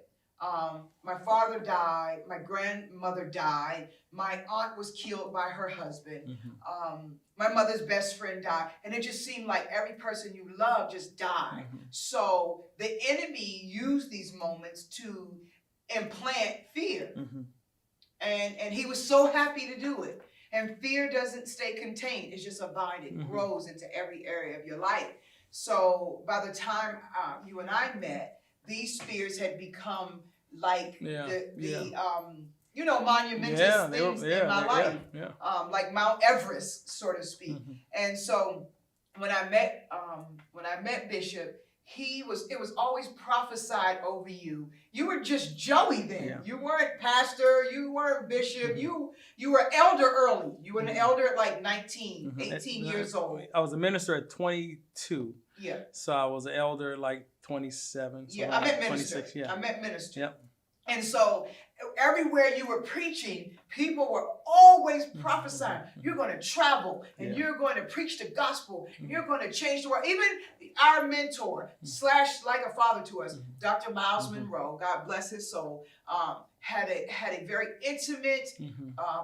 C: my father died, my grandmother died, my aunt was killed by her husband, my mother's best friend died, and it just seemed like every person you love just died. So the enemy used these moments to implant fear, and he was so happy to do it. And fear doesn't stay contained; it's just abide. It grows into every area of your life. So by the time you and I met, these fears had become like monumentous things in my life, like Mount Everest, so to speak. And so when I met Bishop, it was always prophesied over you. You were just Joey then.
B: Yeah.
C: You weren't pastor, you weren't bishop, you were elder early. You were an elder at like 19, 18 years old.
B: I was a minister at 22.
C: Yeah.
B: So I was an elder at like 27.
C: Yeah, I meant minister.
B: 26, yeah.
C: I meant minister.
B: Yep.
C: And so everywhere you were preaching, people were always prophesying. You're going to travel and you're going to preach the gospel. You're going to change the world. Even our mentor / like a father to us, Dr. Miles Monroe, God bless his soul, had a very intimate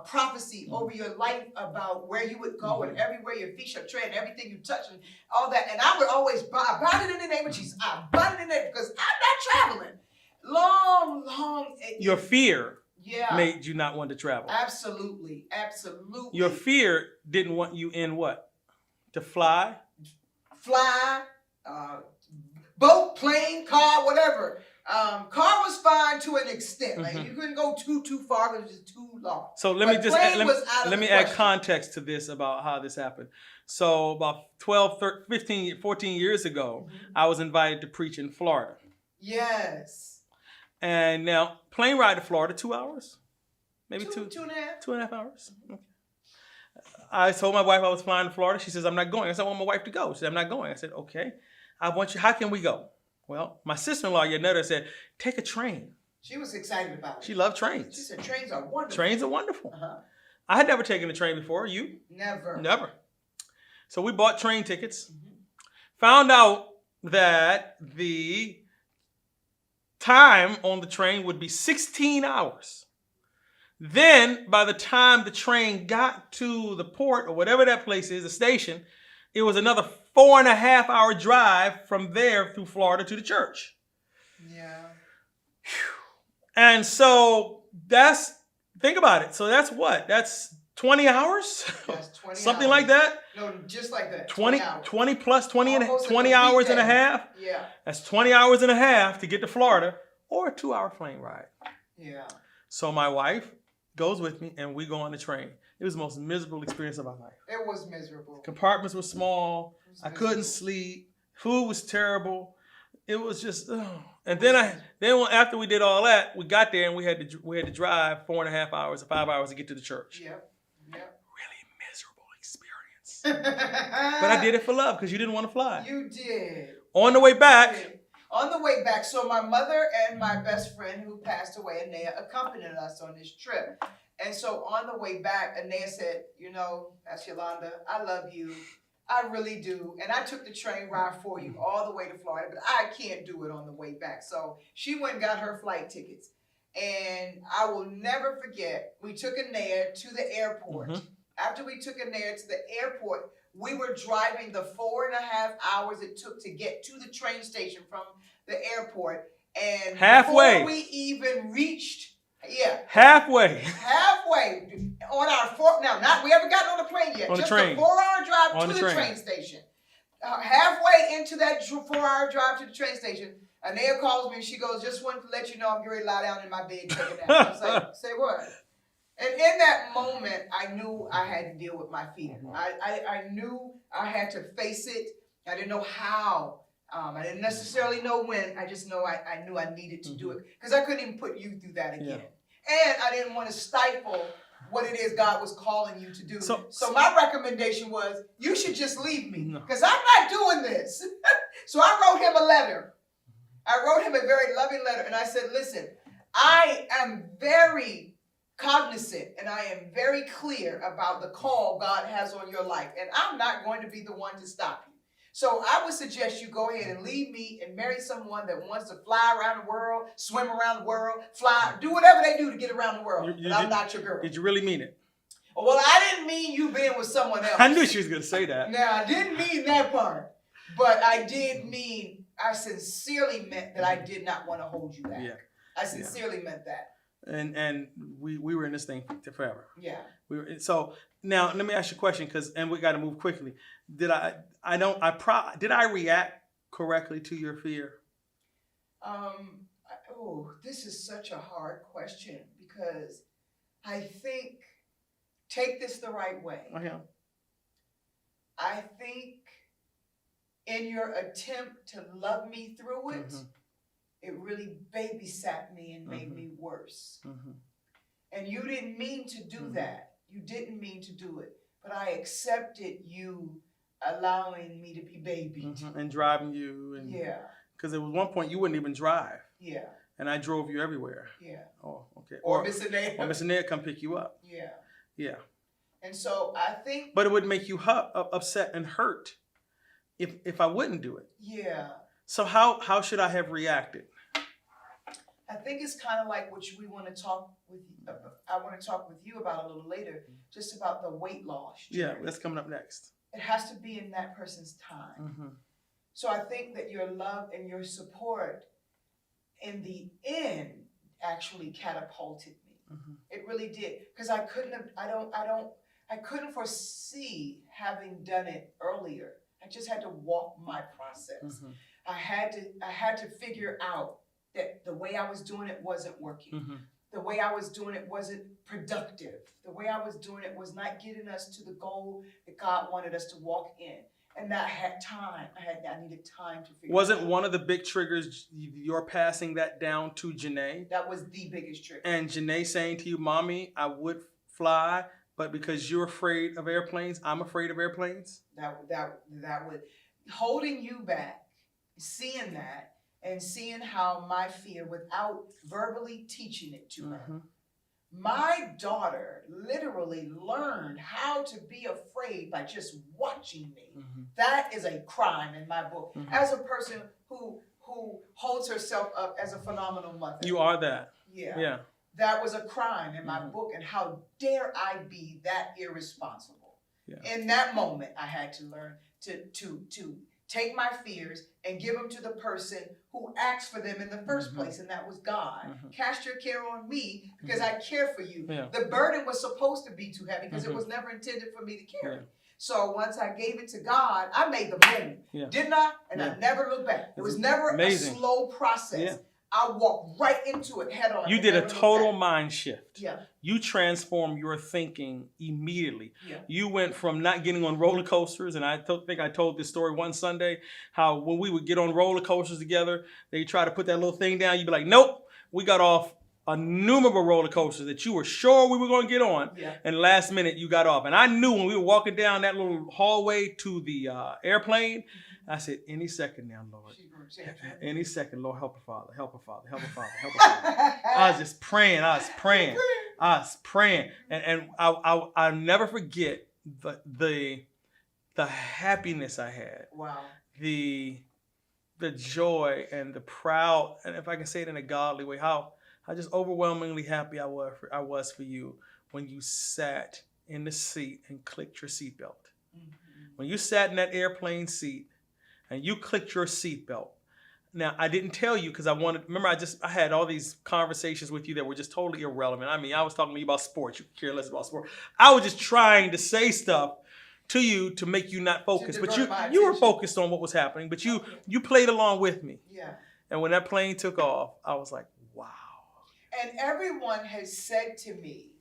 C: prophecy over your life about where you would go and everywhere your feet shall tread and everything you touch and all that. And I would always bind it in the name of Jesus. I bind it in the name because I'm not traveling. Long.
B: Your fear
C: Yeah.
B: made you not want to travel.
C: Absolutely.
B: Your fear didn't want you in what? To fly?
C: Fly, boat, plane, car, whatever. Car was fine to an extent. Like you couldn't go too far because it was just too long.
B: So let me just let me add
C: question.
B: context to this about how this happened. So about 12, 13, 15, 14 years ago, I was invited to preach in Florida.
C: Yes.
B: And now, plane ride to Florida, 2 hours? Maybe two
C: and a half.
B: 2.5 hours. Okay. I told my wife I was flying to Florida. She says, I'm not going. I said, I want my wife to go. She said, I'm not going. I said, okay. I want you. How can we go? Well, my sister-in-law, Ylawnda, said, take a train.
C: She was excited about it.
B: She loved trains.
C: She said, trains are wonderful.
B: Trains are wonderful.
C: Uh-huh.
B: I had never taken a train before. You?
C: Never.
B: Never. So we bought train tickets. Found out that the time on the train would be 16 hours. Then by the time the train got to the port or whatever that place is, the station, it was another 4.5 hour drive from there through Florida to the church.
C: Yeah.
B: And so think about it. So that's what? That's 20 hours?
C: That's 20
B: Something
C: hours.
B: like that?
C: No, just like that.
B: 20 plus 20
C: Almost
B: 20
C: like a
B: hours and a
C: weekday.
B: half?
C: Yeah.
B: That's 20 hours and a half to get to Florida or a 2 hour plane ride.
C: Yeah.
B: So my wife goes with me and we go on the train. It was the most miserable experience of my life.
C: It was miserable.
B: Compartments were small. I couldn't
C: miserable.
B: sleep. Food was terrible. It was just, and then after we did all that, we got there and we had to drive 4.5 hours or 5 hours to get to the church.
C: Yep.
B: Really miserable experience. But I did it for love because you didn't want to fly.
C: You did.
B: On the way back.
C: On the way back, so my mother and my best friend who passed away, Anea, accompanied us on this trip. And so on the way back, Anea said, that's Ylawnda, I love you. I really do. And I took the train ride for you all the way to Florida, but I can't do it on the way back. So she went and got her flight tickets. And I will never forget, we took Anea to the airport. After we took Anea to the airport, we were driving the 4.5 hours it took to get to the train station from the airport. And
B: halfway.
C: Before we even reached,
B: halfway
C: on our we haven't gotten on the plane yet.
B: On the
C: just
B: train.
C: a 4-hour drive
B: On
C: to
B: the
C: the
B: train.
C: train station. Halfway into that 4-hour drive to the train station, Anea calls me and she goes, just wanted to let you know I'm going to lie down in my bed and take a nap. I was like, say what? And in that moment, I knew I had to deal with my fear. I knew I had to face it. I didn't know how. I didn't necessarily know when. I just know I knew I needed to do it because I couldn't even put you through that again. And I didn't want to stifle what it is God was calling you to do. So my recommendation was, you should just leave me because I'm not doing this. So I wrote him a letter. I wrote him a very loving letter. And I said, listen, I am very cognizant and I am very clear about the call God has on your life. And I'm not going to be the one to stop you. So I would suggest you go ahead and leave me and marry someone that wants to fly around the world, swim around the world, fly, do whatever they do to get around the world. But I'm not your girl.
B: Did you really mean it?
C: Well, I didn't mean you being with someone else.
B: I knew she was going to say that.
C: Now, I didn't mean that part. But I did mean, I sincerely meant that I did not want to hold you back.
B: Yeah.
C: I sincerely meant that.
B: And we were in this thing forever.
C: Yeah.
B: So now let me ask you a question and we got to move quickly. Did I react correctly to your fear?
C: This is such a hard question because I think, take this the right way.
B: I am.
C: I think in your attempt to love me through it, it really babysat me and made me worse. And you didn't mean to do that. You didn't mean to do it. But I accepted you allowing me to be babied.
B: And driving you. And,
C: yeah.
B: Because there was one point you wouldn't even drive.
C: Yeah.
B: And I drove you everywhere.
C: Yeah.
B: Oh, okay.
C: Or Miss Anea.
B: Or Miss Anea come pick you up.
C: Yeah.
B: Yeah.
C: And so I think.
B: But it would make you upset and hurt if I wouldn't do it.
C: Yeah.
B: So how should I have reacted?
C: I think it's kind of like what we want to talk with. I want to talk with you about a little later, just about the weight loss journey.
B: Yeah, that's coming up next.
C: It has to be in that person's time. So I think that your love and your support in the end actually catapulted me. It really did, because I couldn't foresee having done it earlier. I just had to walk my process. I had to figure out that the way I was doing it wasn't working. The way I was doing it wasn't productive. The way I was doing it was not getting us to the goal that God wanted us to walk in. And that had time. I needed time to figure it out.
B: Wasn't one of the big triggers your passing that down to Janae?
C: That was the biggest trigger.
B: And Janae saying to you, Mommy, I would fly, but because you're afraid of airplanes, I'm afraid of airplanes?
C: That would, holding you back, seeing that, and seeing how my fear, without verbally teaching it to her, my daughter literally learned how to be afraid by just watching me. That is a crime in my book. As a person who holds herself up as a phenomenal mother.
B: You are that.
C: Yeah.
B: Yeah.
C: That was a crime in my book, and how dare I be that irresponsible? Yeah. In that moment, I had to learn to take my fears and give them to the person who asked for them in the first place, and that was God. Cast your care on me because I care for you. Yeah. The burden was supposed to be too heavy because it was never intended for me to carry. So once I gave it to God, I made the move, didn't I? And I never looked back. It was never a slow process. Yeah. I walked right into it head on.
B: You did a total mind shift.
C: Yeah.
B: You transformed your thinking immediately.
C: Yeah.
B: You went from not getting on roller coasters, and I think I told this story one Sunday, how when we would get on roller coasters together, they try to put that little thing down. You'd be like, nope, we got off innumerable roller coasters that you were sure we were going to get on, and last minute you got off. And I knew when we were walking down that little hallway to the airplane, I said, any second now, Lord. Any second, Lord, help her, Father, help her, Father, help her, Father, help her, Father. I was just praying. I was praying. And I'll never forget the happiness I had.
C: Wow.
B: The joy and the proud, and if I can say it in a godly way, how just overwhelmingly happy I was for you when you sat in the seat and clicked your seatbelt. When you sat in that airplane seat and you clicked your seatbelt. Now, I didn't tell you because I had all these conversations with you that were just totally irrelevant. I mean, I was talking to you about sports. You care less about sport. I was just trying to say stuff to you to make you not focus. But you were focused on what was happening, but you played along with me.
C: Yeah.
B: And when that plane took off, I was like, wow.
C: And everyone has said to me,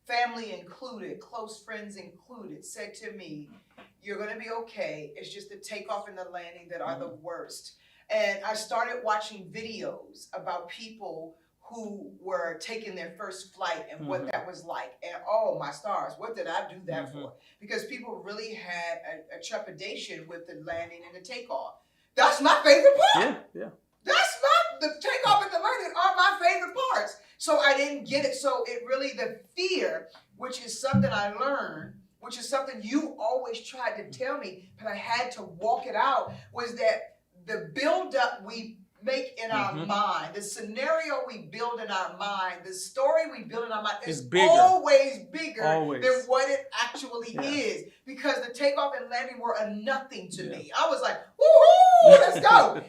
C: family included, close friends included, said to me, you're going to be okay. It's just the takeoff and the landing that are the worst. And I started watching videos about people who were taking their first flight and what that was like. And oh, my stars, what did I do that for? Because people really had a trepidation with the landing and the takeoff. That's my favorite part.
B: Yeah.
C: That's not the takeoff and the landing are my favorite parts. So I didn't get it. So it really, the fear, which is something I learned, which is something you always tried to tell me, but I had to walk it out, was that the buildup we make in our mind, the scenario we build in our mind, the story we build in our mind is always bigger than what it actually is. Because the takeoff and landing were a nothing to me. I was like, woohoo, let's go.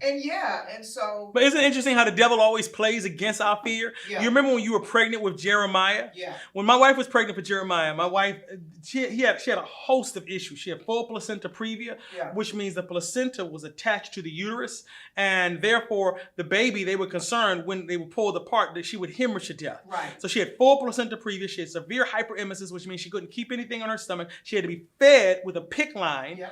C: And so.
B: But isn't it interesting how the devil always plays against our fear?
C: Yeah.
B: You remember when you were pregnant with Jeremiah?
C: Yeah.
B: When my wife was pregnant for Jeremiah, my wife, she had a host of issues. She had full placenta previa, which means the placenta was attached to the uterus. And therefore, the baby, they were concerned when they would pull it apart that she would hemorrhage to death.
C: Right.
B: So she had full placenta previa. She had severe hyperemesis, which means she couldn't keep anything on her stomach. She had to be fed with a PICC line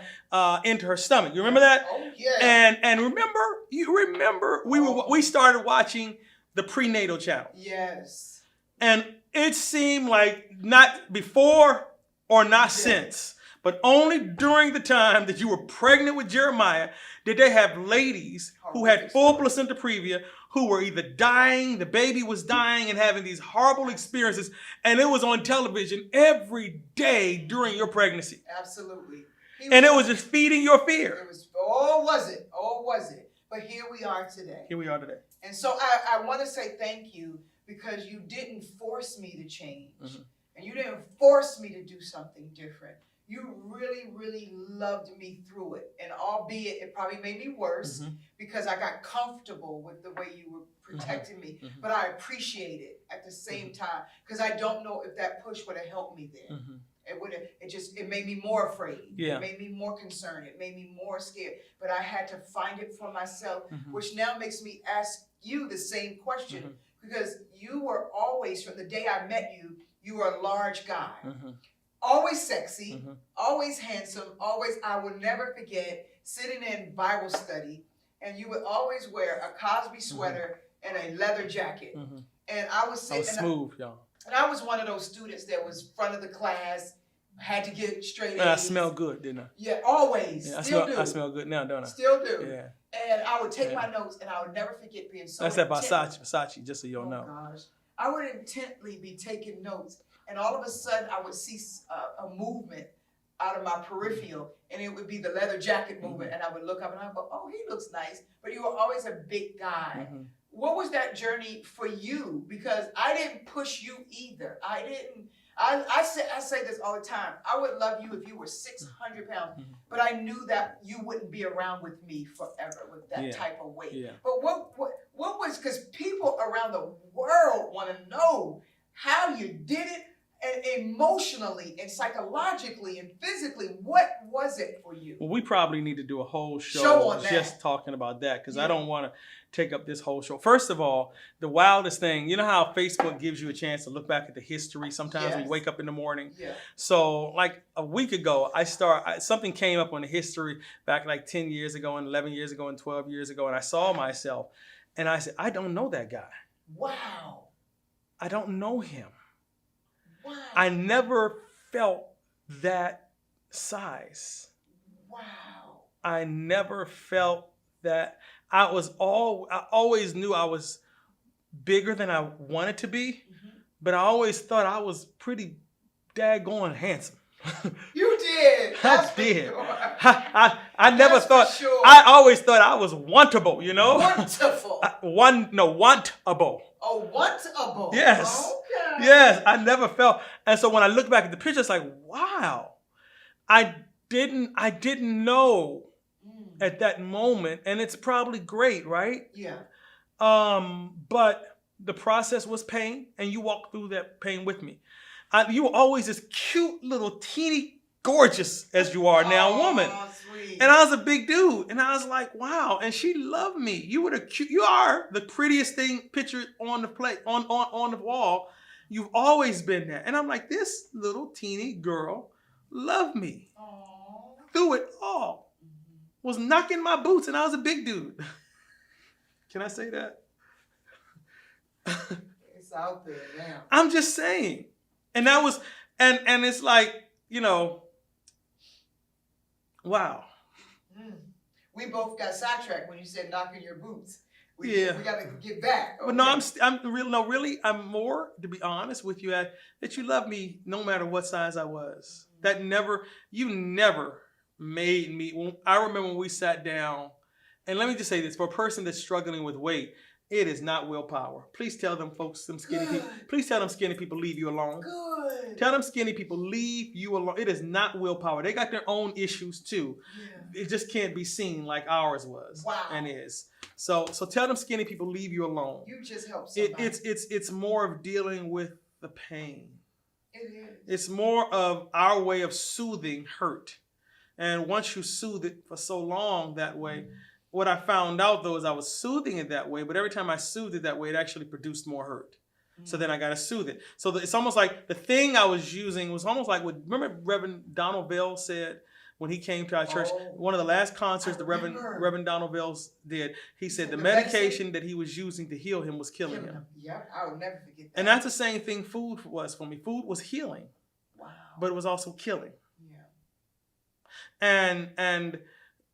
B: into her stomach. You remember that?
C: Oh yeah.
B: And remember we started watching the prenatal channel.
C: Yes.
B: And it seemed like not before or not since, but only during the time that you were pregnant with Jeremiah did they have ladies who had full placenta previa who were either dying, the baby was dying and having these horrible experiences, and it was on television every day during your pregnancy.
C: Absolutely.
B: And it was just feeding your fear.
C: It was, oh, was it? Oh, was it? But here we are today.
B: Here we are today.
C: And so I want to say thank you because you didn't force me to change.
B: Mm-hmm.
C: And you didn't force me to do something different. You really, really loved me through it. And albeit it probably made me worse because I got comfortable with the way you were protecting me. But I appreciate it at the same time because I don't know if that push would have helped me then. It made me more afraid.
B: Yeah.
C: It made me more concerned. It made me more scared. But I had to find it for myself, which now makes me ask you the same question. Because you were always, from the day I met you, you were a large guy. Always sexy, always handsome, always, I will never forget sitting in Bible study, and you would always wear a Cosby sweater and a leather jacket. And I was sitting,
B: smooth, y'all.
C: And I was one of those students that was front of the class, had to get straight A's.
B: And I smell good, didn't I?
C: Yeah, always.
B: Yeah,
C: Still do.
B: I smell good now, don't I?
C: Still do.
B: Yeah.
C: And I would take my notes, and I would never forget being so
B: That's that
C: intent.
B: Versace, just so you'll know.
C: Gosh. I would intently be taking notes, and all of a sudden I would see a movement out of my peripheral, and it would be the leather jacket movement, and I would look up and I would go, oh, he looks nice. But you were always a big guy. What was that journey for you? Because I didn't push you either. I say this all the time. I would love you if you were 600 pounds, but I knew that you wouldn't be around with me forever with that type of weight.
B: Yeah.
C: But what was, because people around the world want to know how you did it, and emotionally and psychologically and physically, what was it for you?
B: Well, we probably need to do a whole show
C: on that.
B: Just talking about that because I don't want to take up this whole show. First of all, the wildest thing, you know how Facebook gives you a chance to look back at the history sometimes when you wake up in the morning?
C: Yeah.
B: So like a week ago, something came up on the history back like 10 years ago and 11 years ago and 12 years ago, and I saw myself and I said, I don't know that guy.
C: Wow.
B: I don't know him.
C: Wow.
B: I never felt that size.
C: Wow.
B: I never felt that. I always knew I was bigger than I wanted to be, but I always thought I was pretty daggone handsome.
C: You did.
B: I did. Sure. I never
C: That's
B: thought.
C: Sure.
B: I always thought I was wantable. You know.
C: Wonderful.
B: Wantable.
C: Oh, wantable.
B: Yes.
C: Okay.
B: Yes. I never felt. And so when I look back at the picture, it's like, wow, I didn't know at that moment, and it's probably great, right?
C: Yeah.
B: But the process was pain, and you walked through that pain with me. You were always this cute little teeny gorgeous as you are now woman.
C: Sweet.
B: And I was a big dude, and I was like, wow. And she loved me. You are the prettiest thing pictured on the plate on the wall. You've always been there. And I'm like, this little teeny girl loved me.
C: Aww.
B: Through it all. Was knocking my boots, and I was a big dude. Can I say that?
C: It's out there now.
B: I'm just saying. And that was, and it's like, you know, wow.
C: We both got sidetracked when you said knocking your boots. We got to get back. Okay.
B: But no, I'm more, to be honest with you, that you love me no matter what size I was. You never made me. I remember when we sat down, and let me just say this, for a person that's struggling with weight, it is not willpower. Please tell them folks, please tell them skinny people leave you alone.
C: Good.
B: Tell them skinny people leave you alone. It is not willpower. They got their own issues too. Yeah. It just can't be seen like ours was.
C: Wow.
B: And is. So tell them skinny people leave you alone.
C: You just help somebody.
B: It's more of dealing with the pain.
C: It is.
B: It's more of our way of soothing hurt. And once you soothe it for so long that way, what I found out though is I was soothing it that way, but every time I soothed it that way, it actually produced more hurt. So then I got to soothe it. So it's almost like the thing I was using was almost like what, remember Reverend Donald Bell said when he came to our church, one of the last concerts the Reverend Donald Bell did, he said the medication that he was using to heal him was killing him.
C: Yep, I will never forget that.
B: And that's the same thing food was for me. Food was healing, but it was also killing. Yeah. And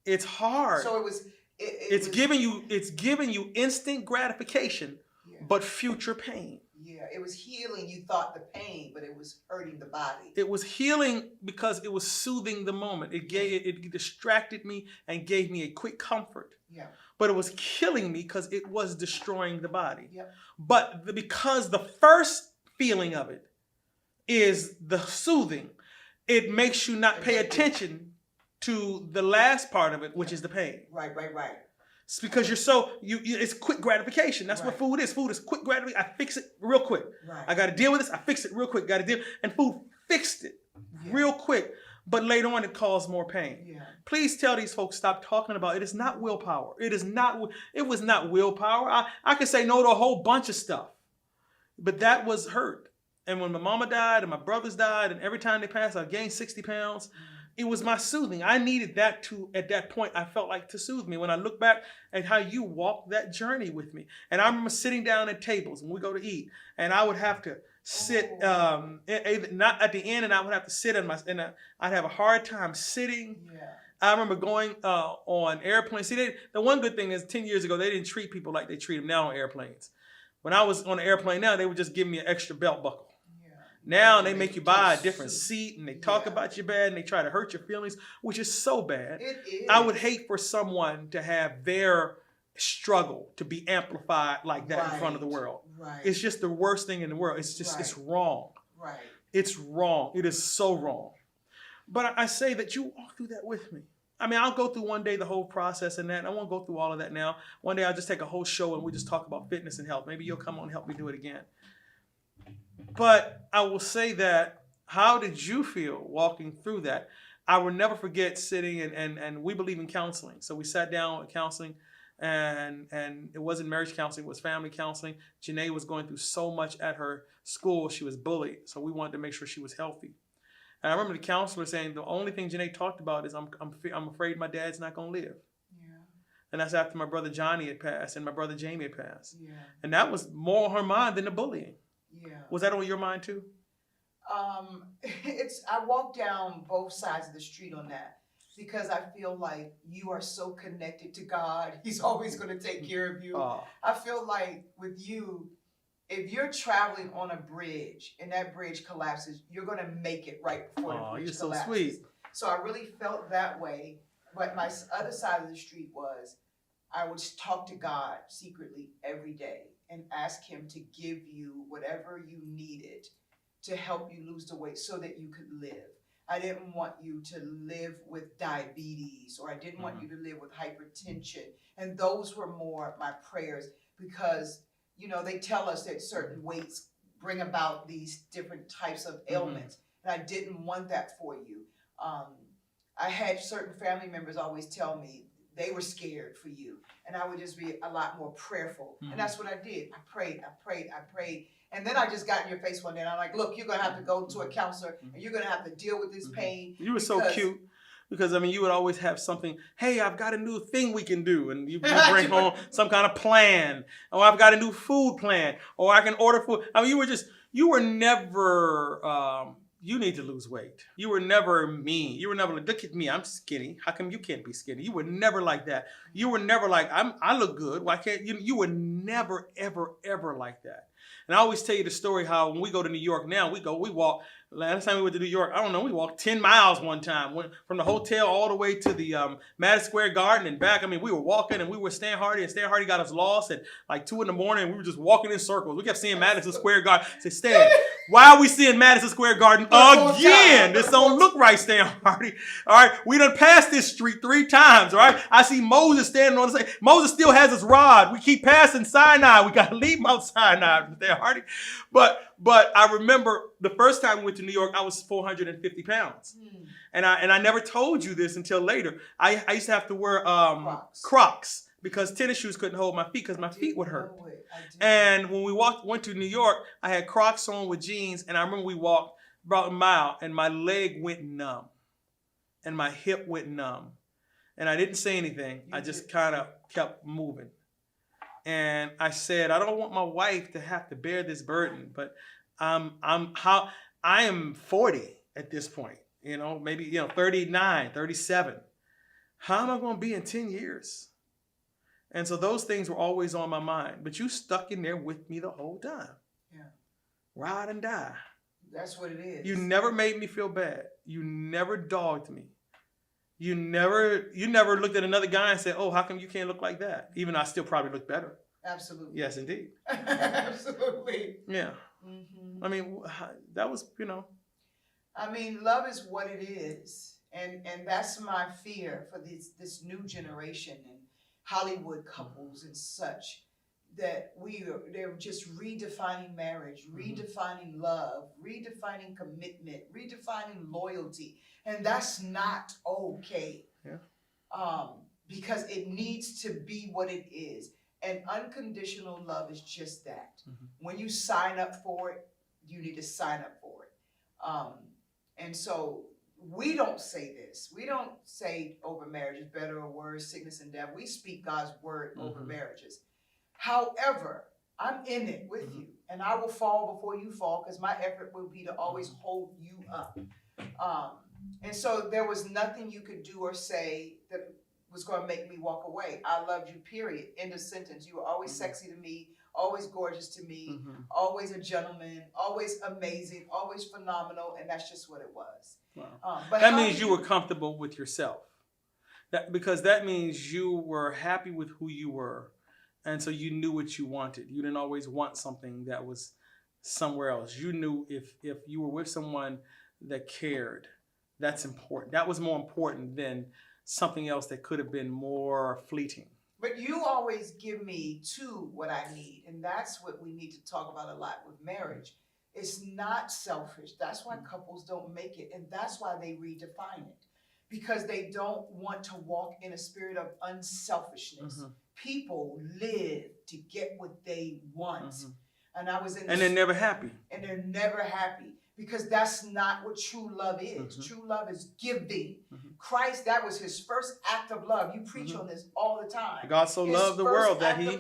B: it's hard.
C: So it was.
B: It's giving you instant gratification, but future pain.
C: Yeah, it was healing. You thought the pain, but it was hurting the body.
B: It was healing because it was soothing the moment. It distracted me and gave me a quick comfort. Yeah. But it was killing me because it was destroying the body. Yep. But because the first feeling of it is the soothing, it makes you not pay attention to the last part of it, which is the pain. Right. It's because it's quick gratification. That's what food is. Food is quick gratification. I fix it real quick. Right. I got to deal with this. I fix it real quick. And food fixed it real quick. But later on, it caused more pain. Yeah. Please tell these folks, stop talking about it. It is not willpower. It was not willpower. I could say no to a whole bunch of stuff. But that was hurt. And when my mama died and my brothers died, and every time they passed, I gained 60 pounds. It was my soothing. I needed that at that point, I felt like to soothe me. When I look back at how you walked that journey with me. And I remember sitting down at tables when we go to eat. And I would have to sit, not at the end, and I would have to sit and I'd have a hard time sitting. Yeah. I remember going on airplanes. See, the one good thing is 10 years ago, they didn't treat people like they treat them now on airplanes. When I was on an airplane now, they would just give me an extra belt buckle. Now they make you buy a different seat and they talk about you bad and they try to hurt your feelings, which is so bad. It is. I would hate for someone to have their struggle to be amplified like that in front of the world. Right. It's just the worst thing in the world. It's just, it's wrong. Right. It's wrong. It is so wrong. But I say that you walk through that with me. I mean, I'll go through one day the whole process and that. I won't go through all of that now. One day I'll just take a whole show and we just talk about fitness and health. Maybe you'll come on and help me do it again. But I will say that, how did you feel walking through that? I will never forget sitting and we believe in counseling. So we sat down with counseling and it wasn't marriage counseling, it was family counseling. Janae was going through so much at her school. She was bullied. So we wanted to make sure she was healthy. And I remember the counselor saying the only thing Janae talked about is I'm afraid my dad's not going to live. Yeah. And that's after my brother Johnny had passed and my brother Jamie had passed. Yeah. And that was more on her mind than the bullying. Yeah. Was that on your mind too?
C: I walk down both sides of the street on that because I feel like you are so connected to God. He's always going to take care of you. I feel like with you, if you're traveling on a bridge and that bridge collapses, you're going to make it right before the bridge collapses. You're so sweet. So I really felt that way. But my other side of the street was I would talk to God secretly every day and ask him to give you whatever you needed to help you lose the weight so that you could live. I didn't want you to live with diabetes, or I didn't want you to live with hypertension. And those were more my prayers because, you know, they tell us that certain weights bring about these different types of ailments. And I didn't want that for you. I had certain family members always tell me they were scared for you. And I would just be a lot more prayerful. And that's what I did. I prayed. And then I just got in your face one day and I'm like, look, you're going to have to go to a counselor and you're going to have to deal with this pain.
B: You were so cute because, I mean, you would always have something, hey, I've got a new thing we can do. And you bring home some kind of plan. Or I've got a new food plan. Or I can order food. I mean, you were never, you need to lose weight. You were never mean. You were never like, look at me, I'm skinny. How come you can't be skinny? You were never like that. You were never like, I look good. Why can't you? You were never, ever, ever like that. And I always tell you the story how when we go to New York now, we walk. Last time we went to New York, I don't know, we walked 10 miles one time. Went from the hotel all the way to the Madison Square Garden and back. I mean, we were walking and we were Stan Hardy, and Stan Hardy got us lost at like 2 a.m. and we were just walking in circles. We kept seeing Madison Square Garden. I said, Stan, why are we seeing Madison Square Garden again? This don't look right, Stan Hardy. All right, we done passed this street 3 times, all right? I see Moses standing on the side. Moses still has his rod. We keep passing Sinai. We got to leave Mount Sinai, Stan Hardy. But I remember the first time we went to New York, I was 450 pounds. And I never told you this until later. I used to have to wear Crocs because tennis shoes couldn't hold my feet because my feet would hurt.
C: I didn't.
B: And when we went to New York, I had Crocs on with jeans, and I remember we walked about a mile, and my leg went numb, and my hip went numb, and I didn't say anything. I just kind of kept moving, and I said, I don't want my wife to have to bear this burden, but I am 40 at this point, maybe 39, 37. How am I going to be in 10 years? And so those things were always on my mind. But you stuck in there with me the whole time.
C: Yeah.
B: Ride and die.
C: That's what it is.
B: You never made me feel bad. You never dogged me. You never looked at another guy and said, oh, how come you can't look like that? Even though I still probably look better.
C: Absolutely.
B: Yes, indeed.
C: Absolutely.
B: Yeah.
C: Mm-hmm.
B: I mean, that was,
C: I mean, love is what it is. And that's my fear for this new generation and Hollywood couples and such, that they're just redefining marriage, redefining love, redefining commitment, redefining loyalty. And that's not okay.
B: Yeah.
C: Because it needs to be what it is. And unconditional love is just that. Mm-hmm. When you sign up for it, you need to sign up for it. And so we don't say this. We don't say over marriage is better or worse, sickness and death. We speak God's word over marriages. However, I'm in it with you, and I will fall before you fall, because my effort will be to always hold you up. And so there was nothing you could do or say that was going to make me walk away. I loved you, period. End of sentence. You were always sexy to me, always gorgeous to me, always a gentleman, always amazing, always phenomenal, and that's just what it was.
B: Wow.
C: But
B: that means you were comfortable with yourself. Because that means you were happy with who you were, and so you knew what you wanted. You didn't always want something that was somewhere else. You knew if you were with someone that cared, that's important. That was more important than something else that could have been more fleeting.
C: But you always give me what I need, and that's what we need to talk about a lot with marriage. It's not selfish. That's why couples don't make it, and that's why they redefine it, because they don't want to walk in a spirit of unselfishness. People live to get what they want, and they're
B: never happy.
C: And they're never happy, because that's not what true love is. True love is giving. Christ, that was his first act of love. You preach on this all the time.
B: God so loved the world that he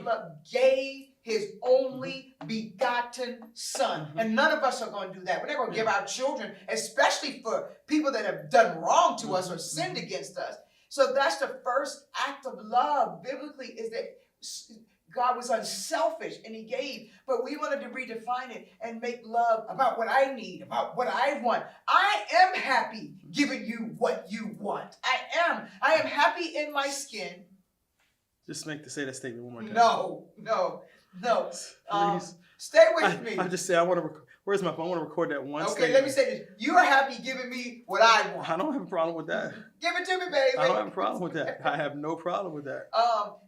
C: gave his only begotten son. And none of us are going to do that. We're not going to give our children, especially for people that have done wrong to us or sinned against us. So that's the first act of love biblically, is that God was unselfish and he gave, but we wanted to redefine it and make love about what I need, about what I want. I am happy giving you what you want. I am happy in my skin.
B: Just say that statement one more time.
C: No.
B: Please.
C: Stay with me.
B: I just say I want to. Where's my phone? I want to record that one.
C: Okay,
B: statement.
C: let me say this. You are happy giving me what I want.
B: I don't have a problem with that.
C: Give it to me, baby.
B: I don't have a problem with that. I have no problem with that.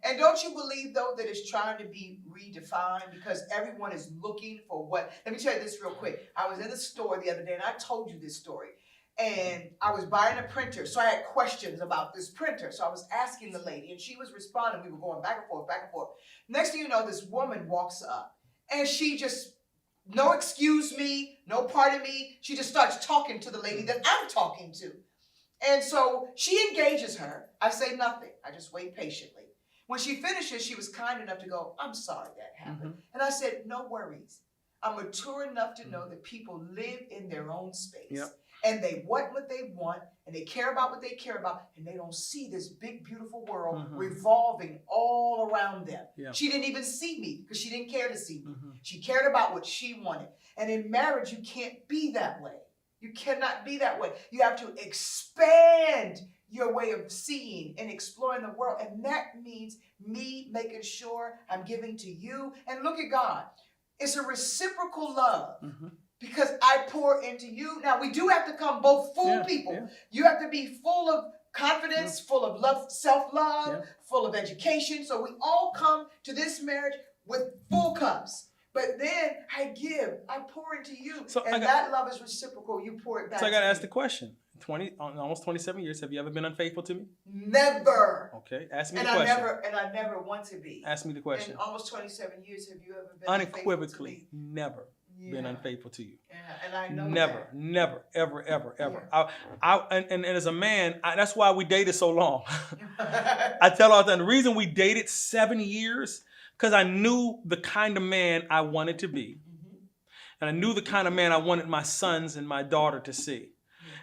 C: And don't you believe, though, that it's trying to be redefined, because everyone is looking for what? Let me tell you this real quick. I was in the store the other day, and I told you this story. And I was buying a printer, so I had questions about this printer. So I was asking the lady, and she was responding. We were going back and forth, back and forth. Next thing you know, this woman walks up, and she just, no excuse me, no pardon me. She just starts talking to the lady that I'm talking to. And so she engages her. I say nothing. I just wait patiently. When she finishes, she was kind enough to go, I'm sorry that happened. And I said, no worries. I'm mature enough to know that people live in their own space.
B: Yep.
C: And they want what they want, and they care about what they care about, and they don't see this big, beautiful world revolving all around them. Yeah. She didn't even see me because she didn't care to see me. She cared about what she wanted. And in marriage, you can't be that way. You cannot be that way. You have to expand your way of seeing and exploring the world. And that means me making sure I'm giving to you. And look at God. It's a reciprocal love. Because I pour into you. Now, we do have to come both full people. Yeah. You have to be full of confidence, full of love, self-love, full of education. So we all come to this marriage with full cups. But then I give, I pour into you,
B: So
C: and that love is reciprocal. You pour it back.
B: So I got to ask
C: me.
B: the question: almost 27 years. Have you ever been unfaithful to me?
C: Never.
B: Okay, ask me
C: and
B: the question.
C: I never want to be.
B: Ask me the question.
C: In almost 27 years, have you ever been
B: unequivocally
C: unfaithful to me?
B: never been unfaithful to you?
C: Yeah, and I know
B: never, ever. And as a man, that's why we dated so long. I tell all the time, the reason we dated 7 years, because I knew the kind of man I wanted to be. And I knew the kind of man I wanted my sons and my daughter to see.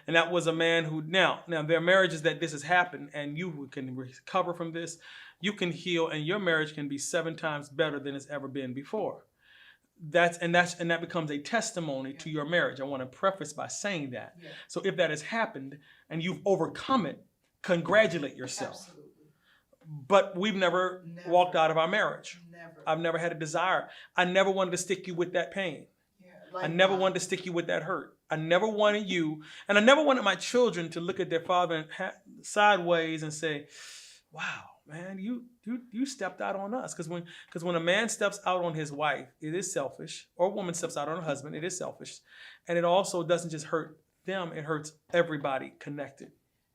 B: And that was a man who, now there are marriages that this has happened, and you can recover from this. You can heal, and your marriage can be 7 times better than it's ever been before. That becomes a testimony to your marriage. I want to preface by saying that. Yeah. So if that has happened and you've overcome it, congratulate yourself. Absolutely. But we've never walked out of our marriage. Never. I've never had a desire. I never wanted to stick you with that pain. Yeah, I never wanted to stick you with that hurt. I never wanted you, and I never wanted my children to look at their father sideways and say, wow, man, you stepped out on us. Because when a man steps out on his wife, it is selfish. Or a woman steps out on her husband, it is selfish. And it also doesn't just hurt them, it hurts everybody connected.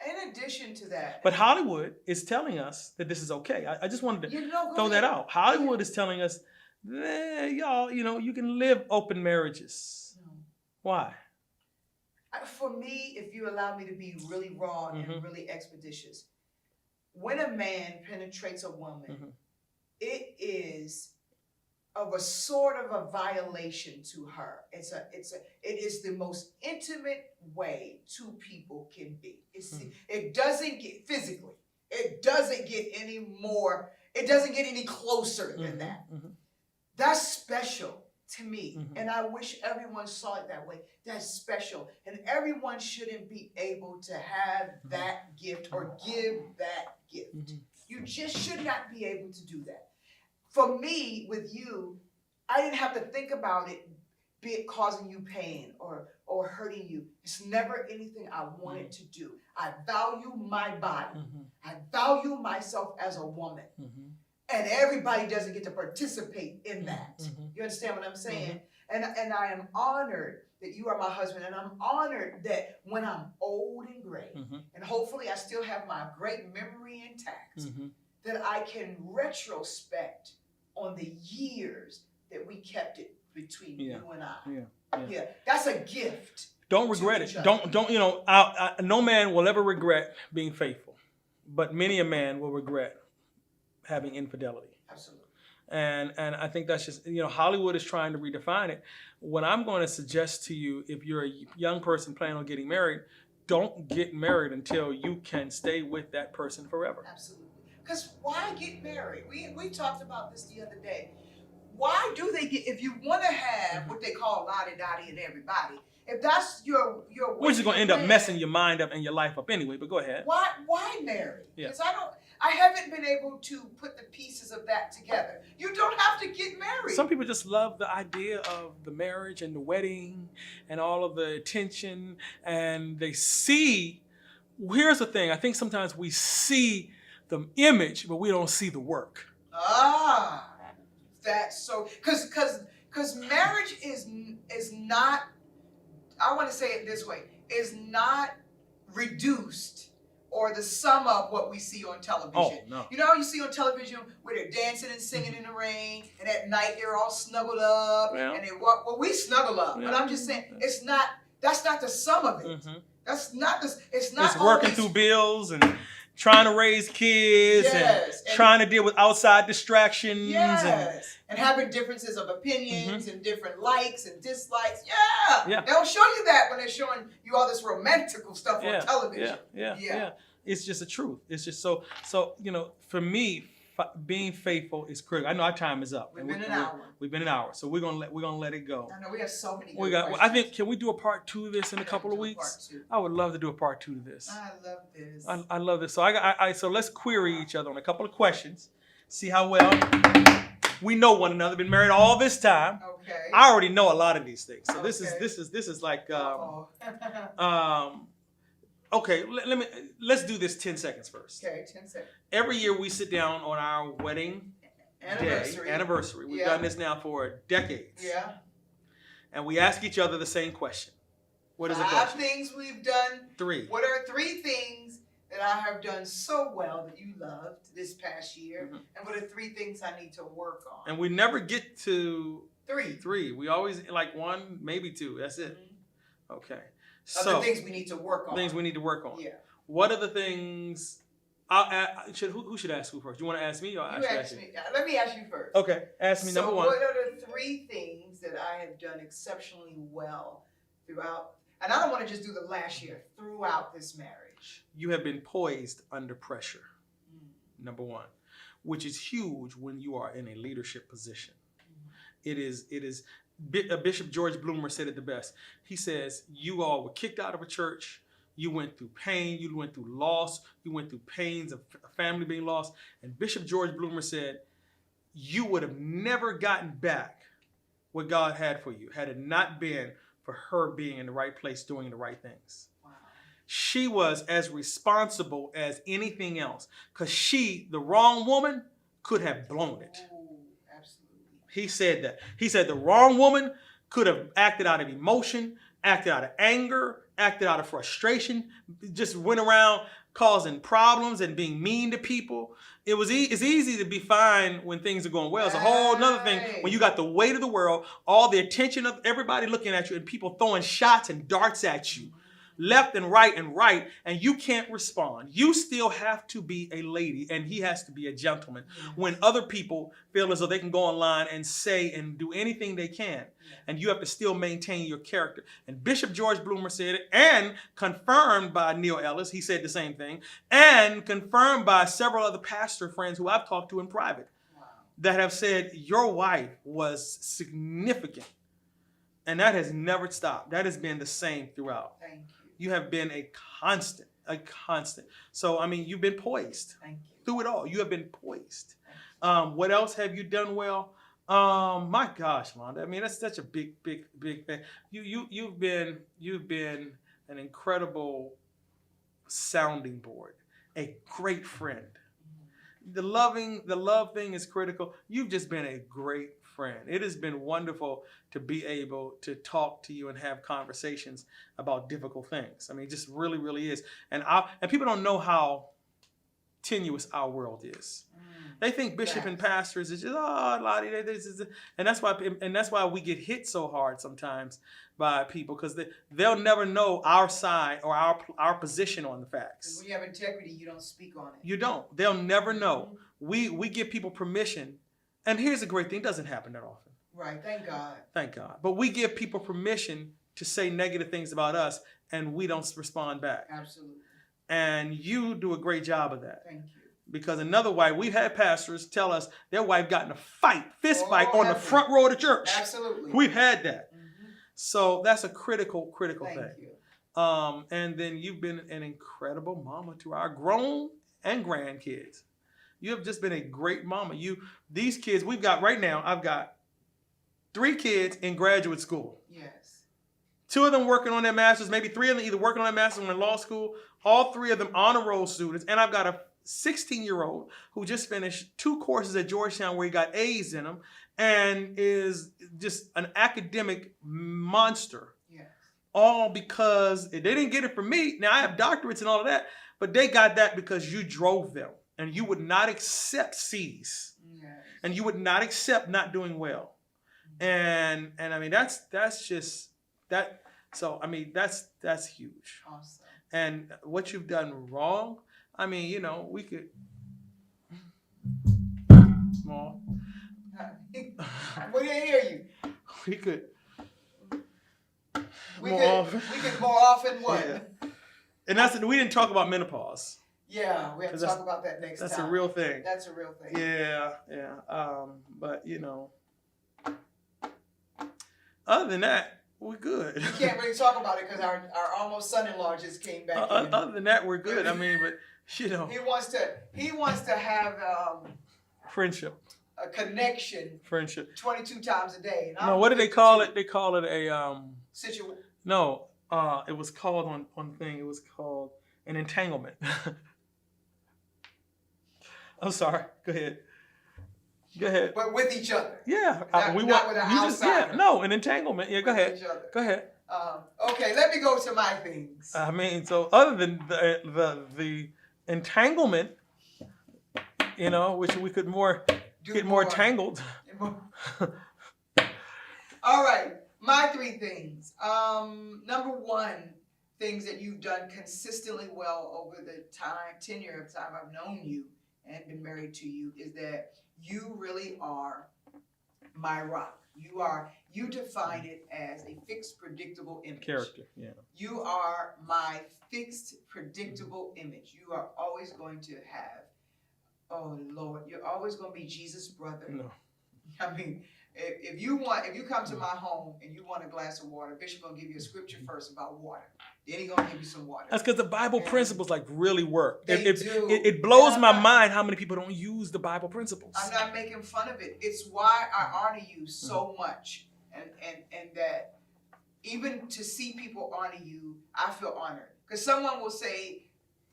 C: In addition to that.
B: But Hollywood is telling us that this is okay. I just wanted to throw that out. Hollywood is telling us, y'all, you can live open marriages. No. Why?
C: For me, if you allow me to be really raw and really expeditious, when a man penetrates a woman, it is of a sort of a violation to her. It is the most intimate way two people can be. It doesn't get physically. It doesn't get any more. It doesn't get any closer than that. That's special to me, and I wish everyone saw it that way. That's special, and everyone shouldn't be able to have that gift or give that gift. You just should not be able to do that. For me, with you, I didn't have to think about it, be it causing you pain or hurting you. It's never anything I wanted to do. I value my body. I value myself as a woman. And everybody doesn't get to participate in that. You understand what I'm saying? And I am honored that you are my husband. And I'm honored that when I'm old and gray, and hopefully I still have my great memory intact, that I can retrospect on the years that we kept it between you and I. Yeah, that's a gift.
B: Don't regret it. Don't no man will ever regret being faithful. But many a man will regret having infidelity.
C: Absolutely.
B: And I think that's just, Hollywood is trying to redefine it. What I'm going to suggest to you, if you're a young person planning on getting married, don't get married until you can stay with that person forever.
C: Absolutely. Because why get married? We talked about this the other day. Why do they get, if you want to have what they call lottie-dottie and everybody, if that's your
B: which is going to end up messing your mind up and your life up anyway, but go ahead.
C: Why marry? Because I haven't been able to put the pieces of that together. You don't have to get married.
B: Some people just love the idea of the marriage and the wedding and all of the attention, and they see, here's the thing, I think sometimes we see the image, but we don't see the work.
C: That's so, because marriage is not, I want to say it this way, is not reduced or the sum of what we see on television.
B: Oh, no.
C: You know how you see on television where they're dancing and singing in the rain, and at night they're all snuggled up, and they walk, well, we snuggle up, but I'm just saying, that's not the sum of it. That's not the, it's not
B: It's working through bills and trying to raise kids and trying to deal with outside distractions.
C: And having differences of opinions and different likes and dislikes. They don't show you that when they're showing you all this romantical stuff on television.
B: It's just the truth. It's just so for me, being faithful is critical. I know our time is up.
C: We've been an hour.
B: So we're gonna let it go.
C: I know we have so many.
B: I think, can we do a part 2 of this in a couple of weeks? I would love to do a part 2 of this.
C: I love this.
B: I love this. So so let's query each other on a couple of questions. See how well we know one another. Been married all this time.
C: Okay.
B: I already know a lot of these things. So this is like okay, let's do this 10 seconds first.
C: Okay, 10 seconds.
B: Every year we sit down on our wedding Anniversary. We've done this now for decades.
C: Yeah.
B: And we ask each other the same question. What is the
C: 5
B: question?
C: things we've done.
B: 3.
C: What are 3 things that I have done so well that you loved this past year?
B: Mm-hmm.
C: And what are 3 things I need to work on?
B: And we never get to
C: 3.
B: 3. We always like 1, maybe 2. That's it.
C: Mm-hmm.
B: Okay.
C: Other
B: So
C: things we need to work on.
B: things we need to work on.
C: Yeah.
B: What are the things? Who should ask who first? You want to ask me or
C: You ask me. Let me ask you first.
B: Okay, ask me number 1.
C: What are the 3 things that I have done exceptionally well throughout? And I don't want to just do the last year. Throughout this marriage.
B: You have been poised under pressure. Number 1, which is huge when you are in a leadership position. It is. Bishop George Bloomer said it the best. He says, you all were kicked out of a church. You went through pain. You went through loss. You went through pains of a family being lost. And Bishop George Bloomer said, you would have never gotten back what God had for you had it not been for her being in the right place, doing the right things. Wow. She was as responsible as anything else because the wrong woman, could have blown it.
C: Ooh, absolutely.
B: He said that. He said the wrong woman could have acted out of emotion, acted out of anger, acted out of frustration, just went around causing problems and being mean to people. It's easy to be fine when things are going well. It's a whole nother thing when you got the weight of the world, all the attention of everybody looking at you and people throwing shots and darts at you. Left and right, and you can't respond. You still have to be a lady, and he has to be a gentleman. Yes. When other people feel as though they can go online and say and do anything they can, and you have to still maintain your character. And Bishop George Bloomer said it, and confirmed by Neil Ellis, he said the same thing, and confirmed by several other pastor friends who I've talked to in private, that have said your wife was significant. And that has never stopped. That has been the same throughout.
C: Thank you.
B: You have been a constant. So, I mean, you've been poised.
C: Thank you.
B: Through it all. You have been poised. What else have you done well? My gosh, Ylawnda. I mean, that's such a big thing. You've been an incredible sounding board, a great friend. The love thing is critical. You've just been a great friend. It has been wonderful to be able to talk to you and have conversations about difficult things. I mean, it just really, really is. And people don't know how tenuous our world is. They think bishop and pastors is just and that's why we get hit so hard sometimes by people, because they'll never know our side or our position on the facts.
C: When you have integrity, you don't speak on it.
B: You don't. They'll never know. We give people permission, and here's the great thing: it doesn't happen that often.
C: Right. Thank God.
B: Thank God. But we give people permission to say negative things about us, and we don't respond back.
C: Absolutely.
B: And you do a great job of that.
C: Thank you.
B: Because another wife, we've had pastors tell us their wife got in a fist fight on the front row of the church.
C: Absolutely.
B: We've had that. So that's a critical
C: Thank
B: thing.
C: You.
B: And then you've been an incredible mama to our grown and grandkids. You have just been a great mama. These kids we've got right now, I've got 3 kids in graduate school.
C: Yes.
B: 2 of them working on their masters, maybe 3 of them either working on their masters or in law school. All 3 of them honor roll students. And I've got a 16-year-old who just finished 2 courses at Georgetown where he got A's in them and is just an academic monster.
C: Yes.
B: All because they didn't get it from me. Now, I have doctorates and all of that, but they got that because you drove them. And you would not accept C's. Yes. And you would not accept not doing well. And I mean, that's just that. So, I mean, that's huge.
C: Awesome.
B: And what you've done wrong, I mean, you know, we could small.
C: We didn't hear you.
B: We could
C: more often what?
B: Yeah. And we didn't talk about menopause.
C: Yeah, we have to talk about that next time.
B: That's a real thing.
C: That's a real thing.
B: Yeah. But you know, other than that, we're good.
C: We can't really talk about it because our almost son-in-law just came back in.
B: Other than that, we're good. I mean, but you know, he
C: wants to have
B: friendship,
C: a connection, 22 times a day.
B: No, what do they call it? They call it a
C: situation.
B: No, it was called on thing. It was called an entanglement. I'm sorry. Go ahead. Go ahead.
C: But with each other.
B: Yeah.
C: Not with an outsider.
B: an entanglement. Yeah, go
C: With
B: ahead.
C: each other.
B: Go ahead.
C: Okay, let me go to my things.
B: I mean, so other than the entanglement, which we could get more tangled.
C: All right, my 3 things. Number 1, things that you've done consistently well over the tenure of time I've known you and been married to you is that you really are my rock. You define it as a fixed, predictable image.
B: Character, yeah.
C: You are my fixed, predictable image. You are always going to have, oh Lord, you're always going to be Jesus' brother.
B: No.
C: I mean, if you come to my home and you want a glass of water, Bishop gonna give you a scripture first about water. Then he gonna give you some water.
B: That's because the Bible principles really work.
C: They do.
B: It blows my mind how many people don't use the Bible principles.
C: I'm not making fun of it. It's why I honor you so much, and that even to see people honor you, I feel honored. Because someone will say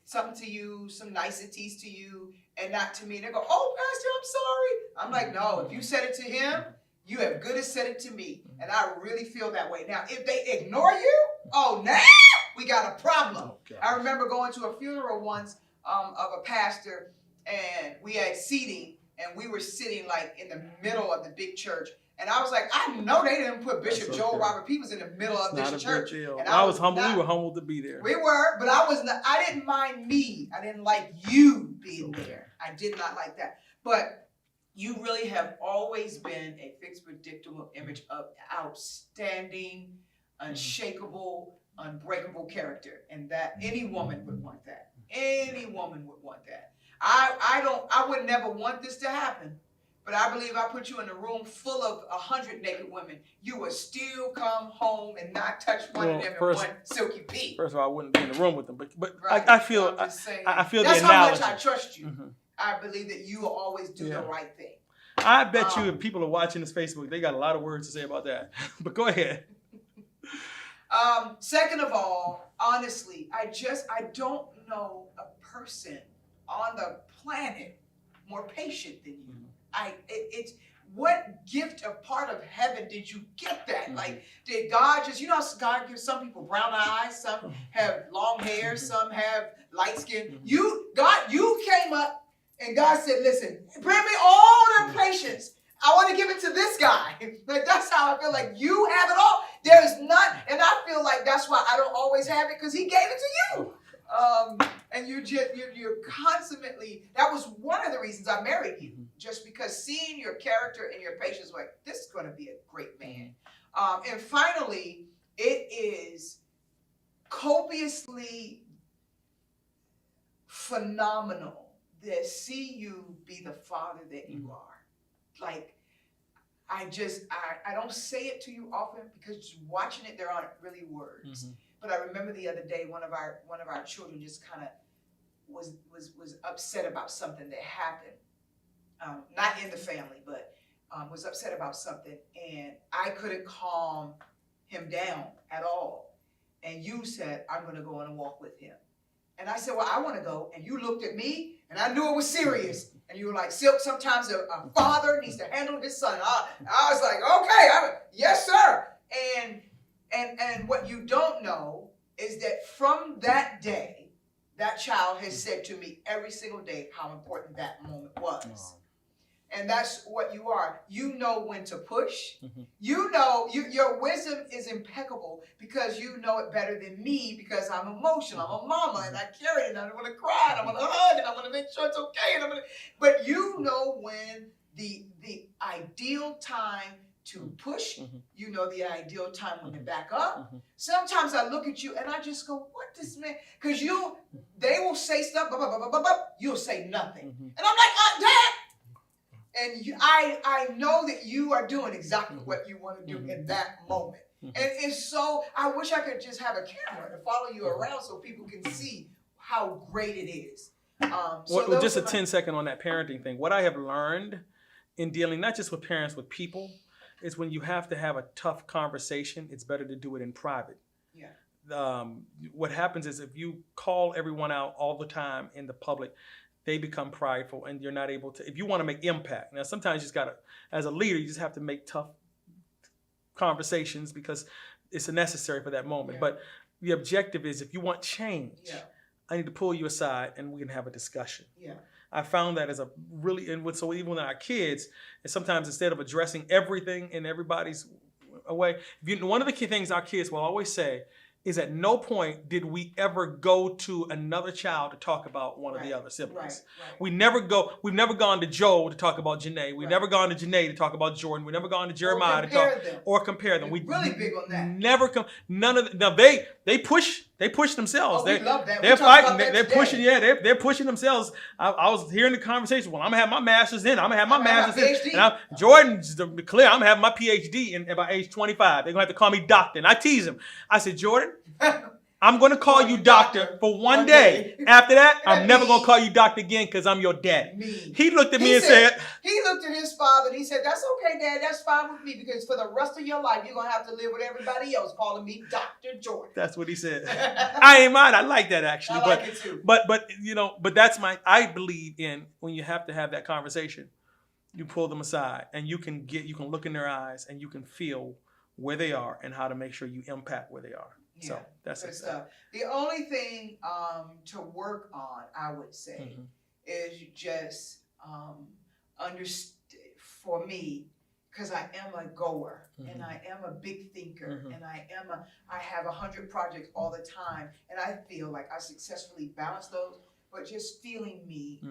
C: something to you, some niceties to you, and not to me. And they go, "Oh, Pastor, I'm sorry." I'm like, "No, if you said it to him, you have good as said it to me." And I really feel that way. Now, if they ignore you, oh, now we got a problem.
B: Okay.
C: I remember going to a funeral once of a pastor, and we had seating, and we were sitting like in the middle of the big church. And I was like, I know they didn't put Bishop Joel Robert Peebles in the middle of this church. And
B: I was humble. We were humbled to be there.
C: We were, but I didn't mind me. I didn't like you being there. I did not like that. But you really have always been a fixed, predictable image of outstanding, unshakable, unbreakable character. And that any woman would want that. Any woman would want that. I would never want this to happen. But I believe I put you in a room full of 100 naked women, you would still come home and not touch one of them in one silky pee.
B: First of all, I wouldn't be in the room with them, but
C: right.
B: I feel
C: I'm just saying,
B: I feel
C: that's
B: the analogy.
C: how much I trust you.
B: Mm-hmm.
C: I believe that you will always do the right thing.
B: I bet you if people are watching this Facebook, they got a lot of words to say about that. But go ahead.
C: Second of all, honestly, I don't know a person on the planet more patient than you. It's what gift of part of heaven did you get that? Mm-hmm. Like, did God just, God gives some people brown eyes, some have long hair, some have light skin. Mm-hmm. You came up and God said, listen, bring me all their patience. I want to give it to this guy. Like, that's how I feel like you have it all. There's not, and I feel like that's why I don't always have it, because he gave it to you. And you're constantly, that was one of the reasons I married you, just because seeing your character and your patience, like, this is going to be a great man. And finally, it is copiously phenomenal to see you be the father that you are. Like, I don't say it to you often, because just watching it, there aren't really words. Mm-hmm. But I remember the other day, one of our children just kind of was upset about something that happened, not in the family, but was upset about something, and I couldn't calm him down at all. And you said, I'm going to go on a walk with him. And I said, well, I want to go. And you looked at me, and I knew it was serious. And you were like, Silk, sometimes a father needs to handle his son. I was like, okay, yes, sir. And what you don't know is that from that day, that child has said to me every single day how important that moment was. Oh. And that's what you are. You know when to push. Mm-hmm. You know, your wisdom is impeccable, because you know it better than me, because I'm emotional. I'm a mama, and I carry it, and I want to cry, and I want to hug, and I want to make sure it's okay. But you know when the ideal time to push, you know the ideal time when to back up. Sometimes I look at you and I just go, what this man? Because they will say stuff, you'll say nothing. And I'm like, Dad. And I know that you are doing exactly what you want to do in that moment. And it's so, I wish I could just have a camera to follow you around so people can see how great it is.
B: Well, just a 10-second on that parenting thing. What I have learned in dealing not just with parents, with people, is when you have to have a tough conversation, it's better to do it in private. Yeah. What happens is if you call everyone out all the time in the public, they become prideful, and you're not able to, if you want to make impact. Now, sometimes you just got to, as a leader, you just have to make tough conversations because it's necessary for that moment.
C: Yeah.
B: But the objective is, if you want change,
C: Yeah.
B: I need to pull you aside and we can have a discussion.
C: Yeah.
B: I found that as a really, and so even with our kids, and sometimes instead of addressing everything in everybody's way, one of the key things our kids will always say is, at no point did we ever go to another child to talk about one of the other siblings.
C: Right.
B: We've never gone to Joe to talk about Janae. We've never gone to Janae to talk about Jordan. We've never gone to Jeremiah to talk or compare them.
C: We're really big on that.
B: Never come. None of now they push themselves.
C: We love that.
B: They're fighting. They're pushing. Yeah, they're pushing themselves. I was hearing the conversation. Well, I'm gonna have my master's in. I'm gonna have my master's in. And Jordan's clear. I'm gonna have my PhD in by age 25. They're gonna have to call me doctor. And I tease him. I said, Jordan, I'm going to call you doctor for one day. After that, I'm never going to call you doctor again because I'm your dad. He looked at me and said...
C: He looked at his father and he said, that's okay, Dad. That's fine with me because for the rest of your life, you're going to have to live with everybody else calling me Dr. Jordan.
B: That's what he said. I ain't mind. I like that, actually.
C: I like it too.
B: But that's I believe in when you have to have that conversation, you pull them aside and you can look in their eyes and you can feel where they are and how to make sure you impact where they are.
C: Yeah,
B: so that's
C: good stuff. The only thing to work on, I would say, is just for me, because I am a goer and I am a big thinker and I have 100 projects all the time, and I feel like I successfully balance those. But just feeling me,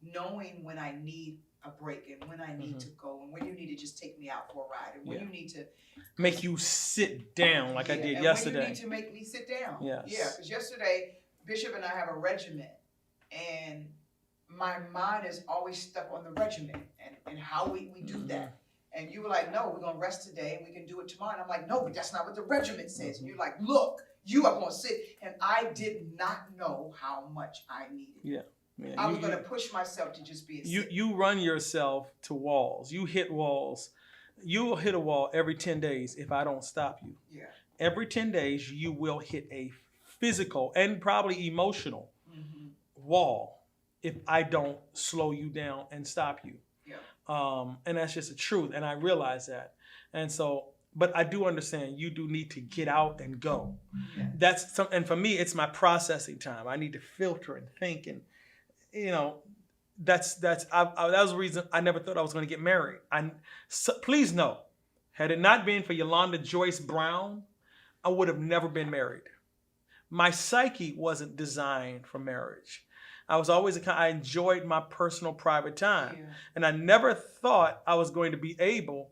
C: knowing when I need a break and when I need to go and when you need to just take me out for a ride and when you need to
B: make you sit down like I did yesterday.
C: When you need to make me sit down.
B: Yes.
C: Yeah, because yesterday Bishop and I have a regimen and my mind is always stuck on the regimen and how we do that. And you were like, no, we're gonna rest today and we can do it tomorrow. And I'm like, no, but that's not what the regimen says. And you're like, look, you are gonna sit. And I did not know how much I needed.
B: Yeah.
C: I was going to push myself to just be a
B: you run yourself to walls. You hit walls. You will hit a wall every 10 days if I don't stop you. Yeah. Every 10 days, you will hit a physical and probably emotional wall if I don't slow you down and stop you. Yeah. And that's just the truth. And I realize that. And so, but I do understand you do need to get out and go. Yeah. And for me, it's my processing time. I need to filter and think and, that was the reason I never thought I was going to get married. Please know, had it not been for Ylawnda Joyce Brown, I would have never been married. My psyche wasn't designed for marriage. I enjoyed my personal private time. And I never thought I was going to be able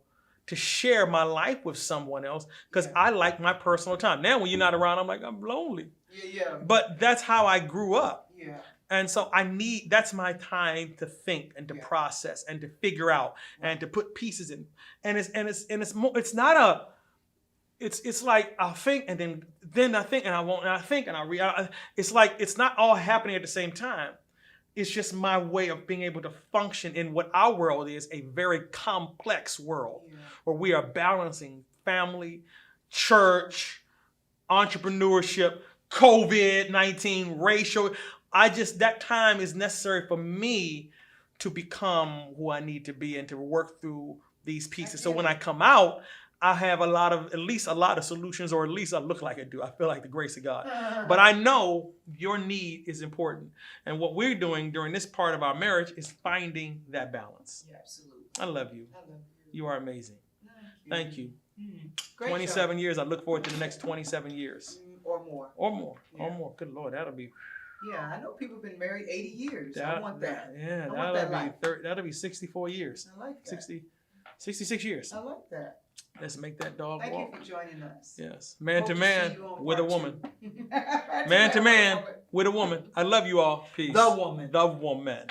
B: to share my life with someone else because I like my personal time. Now, when you're not around, I'm like, I'm lonely. Yeah. But that's how I grew up. Yeah. And so that's my time to think and to process and to figure out and to put pieces in. And it's like I'll think and then I think and I won't, and I think and I read. It's like it's not all happening at the same time. It's just my way of being able to function in what our world is, a very complex world where we are balancing family, church, entrepreneurship, COVID-19, racial. That time is necessary for me to become who I need to be and to work through these pieces. So when I come out, I have at least a lot of solutions, or at least I look like I do. I feel like the grace of God. But I know your need is important. And what we're doing during this part of our marriage is finding that balance. Yeah, absolutely. I love you. You are amazing. Thank you. 27 years. I look forward to the next 27 years. Or more. Good Lord, that'll be...
C: Yeah, I know people have been married 80 years. I want that.
B: Yeah, that'll be 64 years.
C: I like that.
B: 66 years.
C: I like that.
B: Let's make that dog walk.
C: Thank you for joining us.
B: Yes. Man to man with a woman. Man to man with a woman. I love you all. Peace.
C: The woman.
B: The woman.